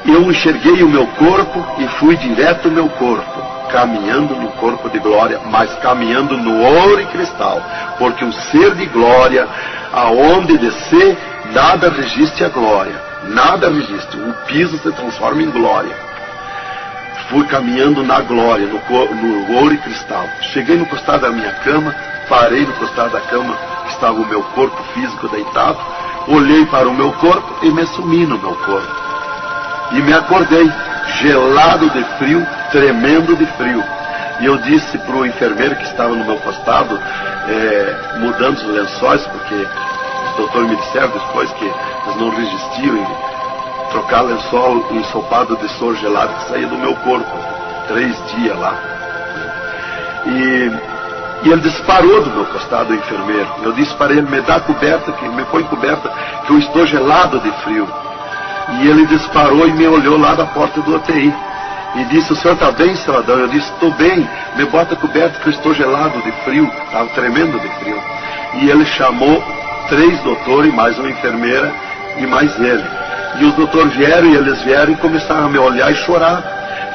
Eu enxerguei o meu corpo e fui direto ao meu corpo, caminhando no corpo de glória, mas caminhando no ouro e cristal, porque o ser de glória, aonde descer, nada resiste a glória, nada resiste, o piso se transforma em glória. Fui caminhando na glória, no ouro e cristal. Cheguei no costado da minha cama, parei no costado da cama, que estava o meu corpo físico deitado, olhei para o meu corpo e me sumi no meu corpo. E me acordei, gelado de frio, tremendo de frio. E eu disse para o enfermeiro que estava no meu costado, mudando os lençóis, porque os doutores me disseram depois que eles não resistiam em trocar lençol ensopado de soro gelado que saía do meu corpo. 3 dias lá. E ele disparou do meu costado, o enfermeiro. Eu disse para ele, me dá coberta, me põe coberta, que eu estou gelado de frio. E ele disparou e me olhou lá da porta do UTI. E disse, o senhor está bem, seu Adão? Eu disse, estou bem, me bota coberta que eu estou gelado de frio. Estava tremendo de frio. E ele chamou 3 doutores, mais uma enfermeira e mais ele. E os doutores vieram e eles vieram e começaram a me olhar e chorar.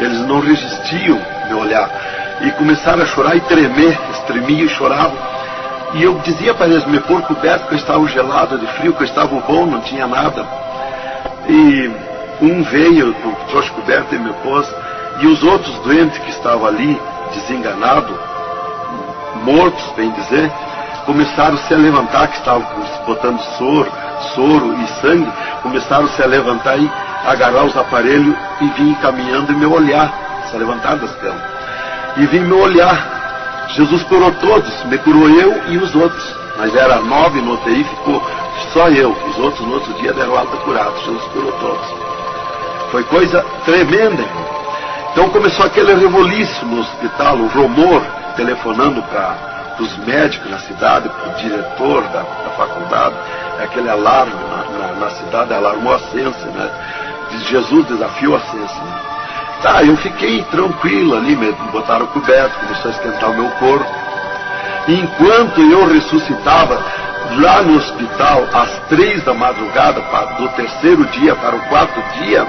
Eles não resistiam me olhar. E começaram a chorar e tremer, eles tremiam e choravam. E eu dizia para eles, me pôr coberto que eu estava gelado de frio, que eu estava bom, não tinha nada. E um veio, trouxe coberto e me pôs. E os outros doentes que estavam ali, desenganados, mortos, bem dizer, começaram a se levantar, que estavam botando soro e sangue, começaram a se levantar e agarrar os aparelhos e vir caminhando e me olhar, se levantar das camas. E vim me olhar. Jesus curou todos, me curou eu e os outros. Mas era 9 no UTI, ficou só eu. Os outros no outro dia deram alta curados. Jesus curou todos. Foi coisa tremenda, irmão. Então começou aquele revoluço no hospital, o rumor, telefonando para os médicos na cidade, para o diretor da faculdade, aquele alarme na cidade, alarmou a ciência, né? Jesus desafiou a ciência, né? Tá, eu fiquei tranquilo ali, me botaram coberto, começou a esquentar o meu corpo. Enquanto eu ressuscitava, lá no hospital, às 3 da madrugada, do 3º dia para o 4º dia,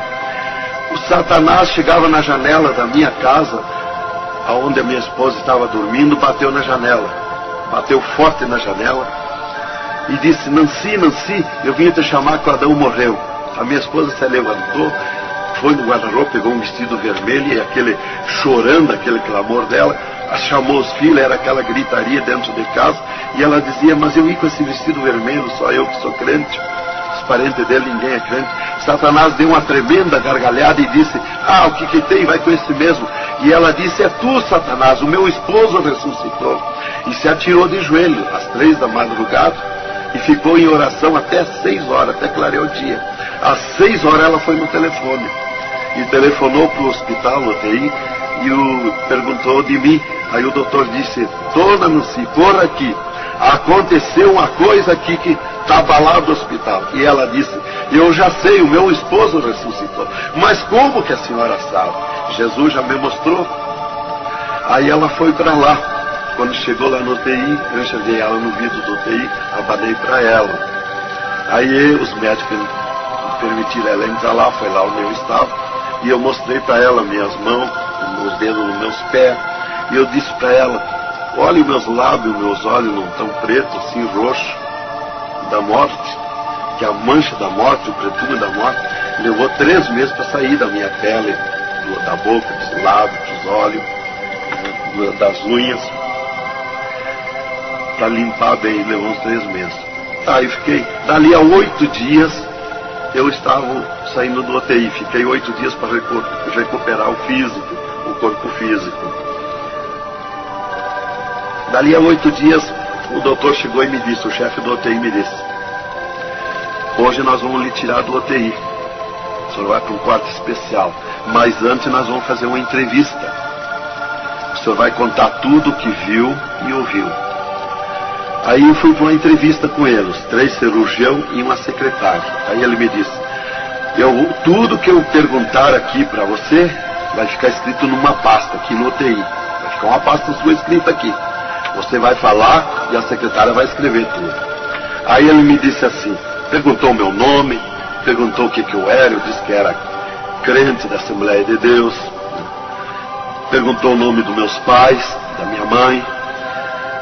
o Satanás chegava na janela da minha casa, onde a minha esposa estava dormindo, bateu na janela. Bateu forte na janela e disse, Nancy, Nancy, eu vim te chamar que o Adão morreu. A minha esposa se levantou, foi no guarda-roupa, pegou um vestido vermelho e aquele chorando, aquele clamor dela, chamou os filhos, era aquela gritaria dentro de casa, e ela dizia, mas eu ia com esse vestido vermelho, só eu que sou crente, os parentes dele, ninguém é crente. Satanás deu uma tremenda gargalhada e disse, o que tem, vai com esse mesmo. E ela disse, é tu, Satanás, o meu esposo ressuscitou. E se atirou de joelho às 3 da madrugada e ficou em oração até 6 horas, até clarear o dia. Às 6 horas ela foi no telefone e telefonou para o hospital, no UTI, e perguntou de mim. Aí o doutor disse, dona Nancy, corra aqui, aconteceu uma coisa aqui que está abalado do hospital. E ela disse, eu já sei, o meu esposo ressuscitou. Mas como que a senhora sabe? Jesus já me mostrou. Aí ela foi para lá. Quando chegou lá no UTI, eu enxerguei ela no vidro do UTI, abanei para ela. Aí os médicos permitiram ela entrar lá, foi lá onde eu estava, e eu mostrei para ela minhas mãos, meus dedos nos meus pés, e eu disse para ela, olha meus lábios, meus olhos não estão pretos, assim, roxo, da morte, que a mancha da morte, o pretume da morte, levou 3 meses para sair da minha pele, da boca, dos lábios, dos olhos, das unhas, para limpar bem, levou uns 3 meses. Tá, eu fiquei, dali a 8 dias, eu estava saindo do UTI, fiquei 8 dias para recuperar o físico, o corpo físico. Dali a 8 dias, o doutor chegou e me disse, o chefe do UTI me disse, hoje nós vamos lhe tirar do UTI, o senhor vai para um quarto especial, mas antes nós vamos fazer uma entrevista, o senhor vai contar tudo o que viu e ouviu. Aí eu fui para uma entrevista com eles, 3 cirurgiões e uma secretária. Aí ele me disse, tudo que eu perguntar aqui para você, vai ficar escrito numa pasta aqui no UTI, vai ficar uma pasta sua escrita aqui. Você vai falar e a secretária vai escrever tudo. Aí ele me disse assim, perguntou meu nome, perguntou o que eu era, eu disse que era crente da Assembleia de Deus, perguntou o nome dos meus pais, da minha mãe,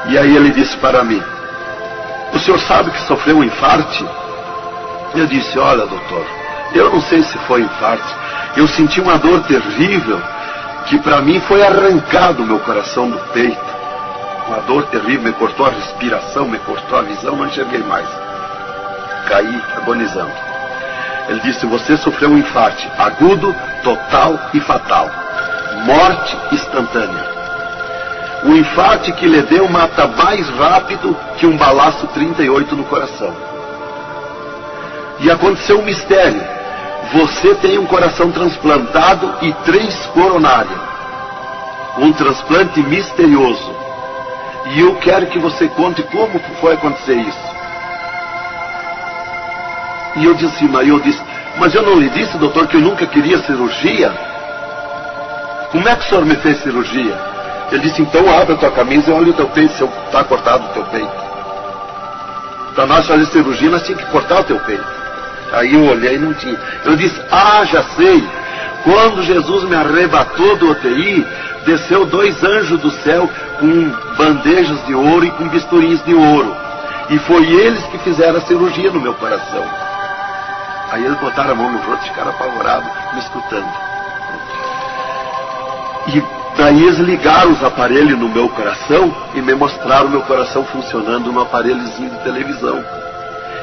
e aí ele disse para mim, o senhor sabe que sofreu um infarte? Eu disse, olha doutor, eu não sei se foi infarte, eu senti uma dor terrível, que para mim foi arrancado o meu coração do peito, uma dor terrível, me cortou a respiração, me cortou a visão, não enxerguei mais, caí agonizando. Ele disse, você sofreu um infarte agudo, total e fatal, morte instantânea. O infarte que lhe deu mata mais rápido que um balaço 38 no coração. E aconteceu um mistério. Você tem um coração transplantado e 3 coronárias. Um transplante misterioso. E eu quero que você conte como foi acontecer isso. E eu disse, mas eu não lhe disse, doutor, que eu nunca queria cirurgia? Como é que o senhor me fez cirurgia? Ele disse, então abre a tua camisa e olha o teu peito, se está cortado o teu peito. Para nós fazer cirurgia, nós tínhamos que cortar o teu peito. Aí eu olhei e não tinha. Eu disse, já sei. Quando Jesus me arrebatou do UTI, desceu 2 anjos do céu com bandejas de ouro e com bisturis de ouro. E foi eles que fizeram a cirurgia no meu coração. Aí eles botaram a mão no rosto e ficaram apavorados, me escutando. E daí eles ligaram os aparelhos no meu coração e me mostraram o meu coração funcionando no aparelhozinho de televisão.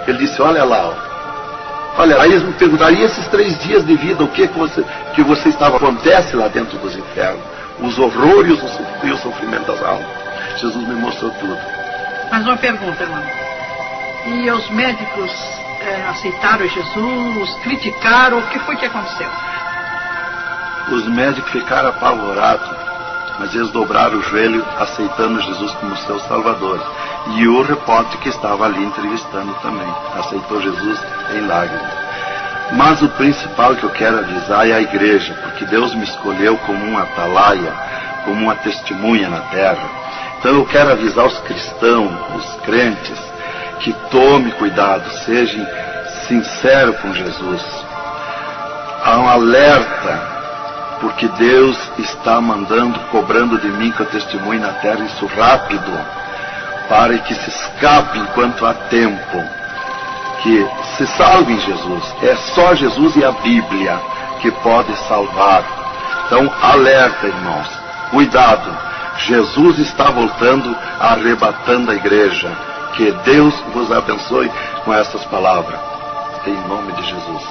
Ele disse, olha lá, olha, aí eles me perguntaram, e esses 3 dias de vida, o que você estava, acontece lá dentro dos infernos? Os horrores e o sofrimento das almas. Jesus me mostrou tudo. Mais uma pergunta, irmão. E os médicos aceitaram Jesus, criticaram, o que foi que aconteceu? Os médicos ficaram apavorados, mas eles dobraram o joelho aceitando Jesus como seu Salvador. E o repórter que estava ali entrevistando também aceitou Jesus em lágrimas. Mas o principal que eu quero avisar é a igreja, porque Deus me escolheu como uma atalaia, como uma testemunha na terra. Então eu quero avisar os cristãos, os crentes, que tome cuidado, seja sincero com Jesus. Há um alerta, porque Deus está mandando, cobrando de mim que eu testemunhe na terra isso rápido, para que se escape enquanto há tempo, que se salve em Jesus. É só Jesus e a Bíblia que pode salvar. Então alerta, irmãos, cuidado, Jesus está voltando, arrebatando a igreja. Que Deus vos abençoe com essas palavras, em nome de Jesus.